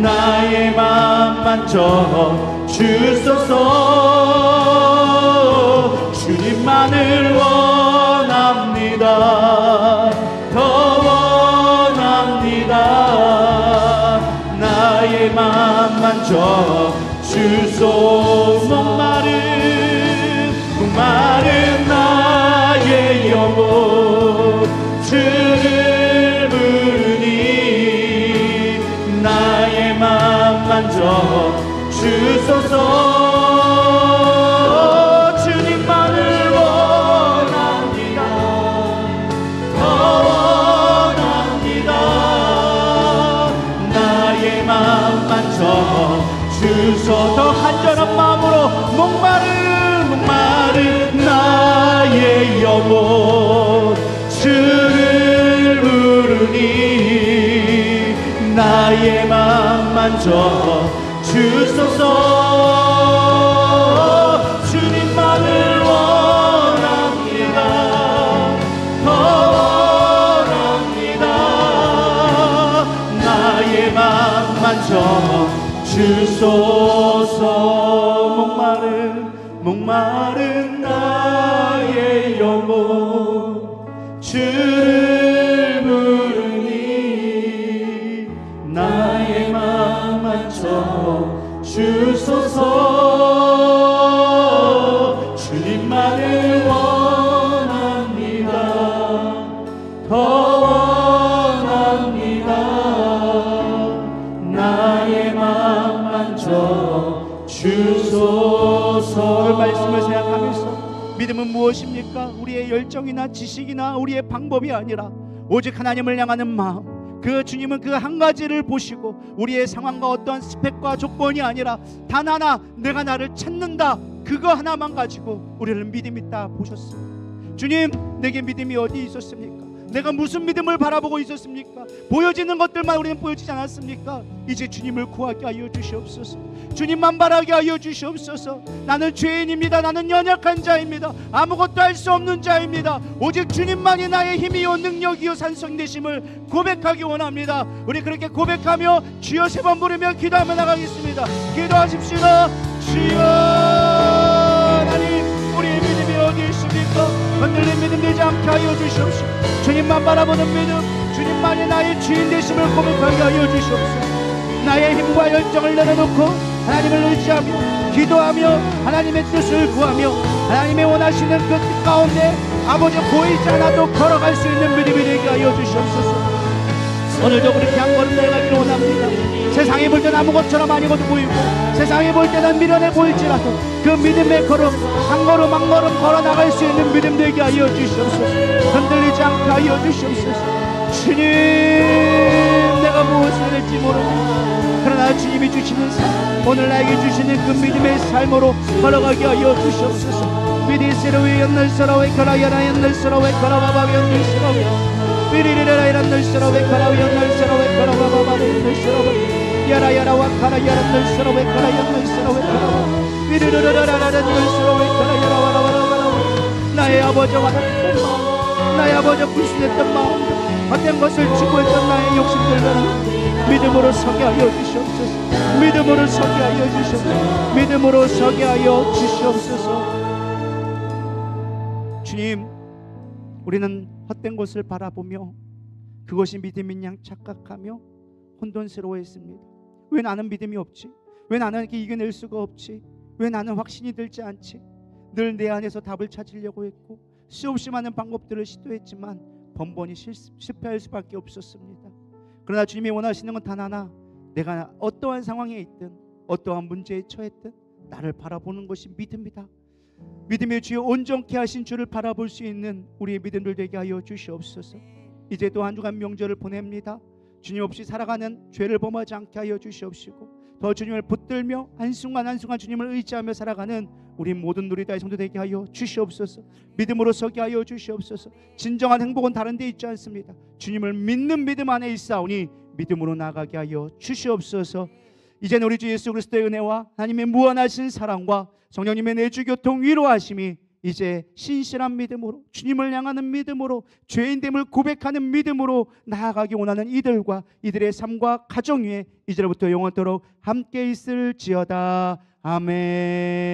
나의 맘 만져 주소서. 주님만을 원합니다. 더 원합니다. 나의 맘 만져 주소서. 목마른 나의 영혼 주를 부르니 나의 맘 만져 주소서. 주님만을 원합니다. 더 원합니다. 나의 맘 만져 주소서. 더 간절한 마음으로 목마른 나의 영혼 주를 부르니 나의 맘 만져 주소서. 주님만을 원합니다. 더 원합니다. 나의 맘 만져 주소서. 목마른 나의 영혼 주를 부르니 나의 맘 만져 주소서. 주님만을 원합니다. 더 원합니다. 나의 맘 만져 주소서. 그 말씀을 생각하면서 믿음은 무엇입니까? 우리의 열정이나 지식이나 우리의 방법이 아니라 오직 하나님을 향하는 마음. 그 주님은 그 한 가지를 보시고 우리의 상황과 어떠한 스펙과 조건이 아니라 단 하나, 내가 나를 찾는다, 그거 하나만 가지고 우리를 믿음 있다 보셨어요. 주님, 내게 믿음이 어디 있었습니까? 내가 무슨 믿음을 바라보고 있었습니까? 보여지는 것들만 우리는 보여지지 않았습니까? 이제 주님을 구하게 하여 주시옵소서. 주님만 바라게 하여 주시옵소서. 나는 죄인입니다. 나는 연약한 자입니다. 아무것도 할 수 없는 자입니다. 오직 주님만이 나의 힘이요 능력이요 산성되심을 고백하기 원합니다. 우리 그렇게 고백하며 주여 3번 부르며 기도하며 나가겠습니다. 기도하십시다. 주여. 하나님, 우리의 믿음이 어디 있습니까? 흔들린 믿음 되지 않게 하여 주시옵소서. 주님만 바라보는 믿음, 주님만이 나의 주인 되심을 고백하게 하여 주시옵소서. 나의 힘과 열정을 내려놓고 하나님을 의지하며 기도하며 하나님의 뜻을 구하며 하나님의 원하시는 그 뜻 가운데 아버지 보이지 않아도 걸어갈 수 있는 믿음이 되게 하여 주시옵소서. 오늘도 그렇게 한 걸음 내가기를 원합니다. 세상이 볼 때는 아무것처럼 아니고도 보이고 세상이 볼 때는 미련해 보일지라도 그 믿음의 걸음 한 걸음 한 걸음 걸어 나갈 수 있는 믿음 되게 하여 주시옵소서. 흔들리지 않게 하여 주시옵소서. 주님, 내가 무엇을 할지 모릅니다. 그러나 주님이 주시는 삶, 오늘 나에게 주시는 그 믿음의 삶으로 걸어가게 하여 주시옵소서. 미리스로웨 연날스로웨 가라야라 연날스로웨 가라바바 연날스로웨 미리리라라 연날스로웨 가라 연날스로웨 가라바바 연날스로웨 야라야라와 가라 연날스로웨 가라 연날스로웨 가라바 미리리라라라 연날스로웨 가라 야라와라와라와라. 나의 아버지와 같은 마음, 나의 아버지와 불순했던 마음, 어떤 것을 추구했던 나의 욕심들과 믿음으로 서게 하여 주시옵소서. 믿음으로 서게 하여 주시옵소서. 믿음으로 서게 하여 주시옵소서. 주님, 우리는 헛된 것을 바라보며 그것이 믿음인 양 착각하며 혼돈스러워했습니다. 왜 나는 믿음이 없지? 왜 나는 이렇게 이겨낼 수가 없지? 왜 나는 확신이 들지 않지? 늘 내 안에서 답을 찾으려고 했고 수없이 많은 방법들을 시도했지만 번번이 실패할 수밖에 없었습니다. 그러나 주님이 원하시는 건 단 하나, 내가 어떠한 상황에 있든 어떠한 문제에 처했든 나를 바라보는 것이 믿음이다. 믿음의 주여 온전케 하신 주를 바라볼 수 있는 우리의 믿음들 되게 하여 주시옵소서. 이제 또 한 주간 명절을 보냅니다. 주님 없이 살아가는 죄를 범하지 않게 하여 주시옵시고 더 주님을 붙들며 한순간 한순간 주님을 의지하며 살아가는 우리 모든 누리다의 성도 되게 하여 주시옵소서. 믿음으로 서게 하여 주시옵소서. 진정한 행복은 다른 데 있지 않습니다. 주님을 믿는 믿음 안에 있사오니 믿음으로 나가게 하여 주시옵소서. 이제는 우리 주 예수 그리스도의 은혜와 하나님의 무한하신 사랑과 성령님의 내주 교통 위로하심이 이제 신실한 믿음으로 주님을 향하는 믿음으로 죄인됨을 고백하는 믿음으로 나아가기 원하는 이들과 이들의 삶과 가정 위에 이제부터 영원토록 함께 있을지어다. 아멘.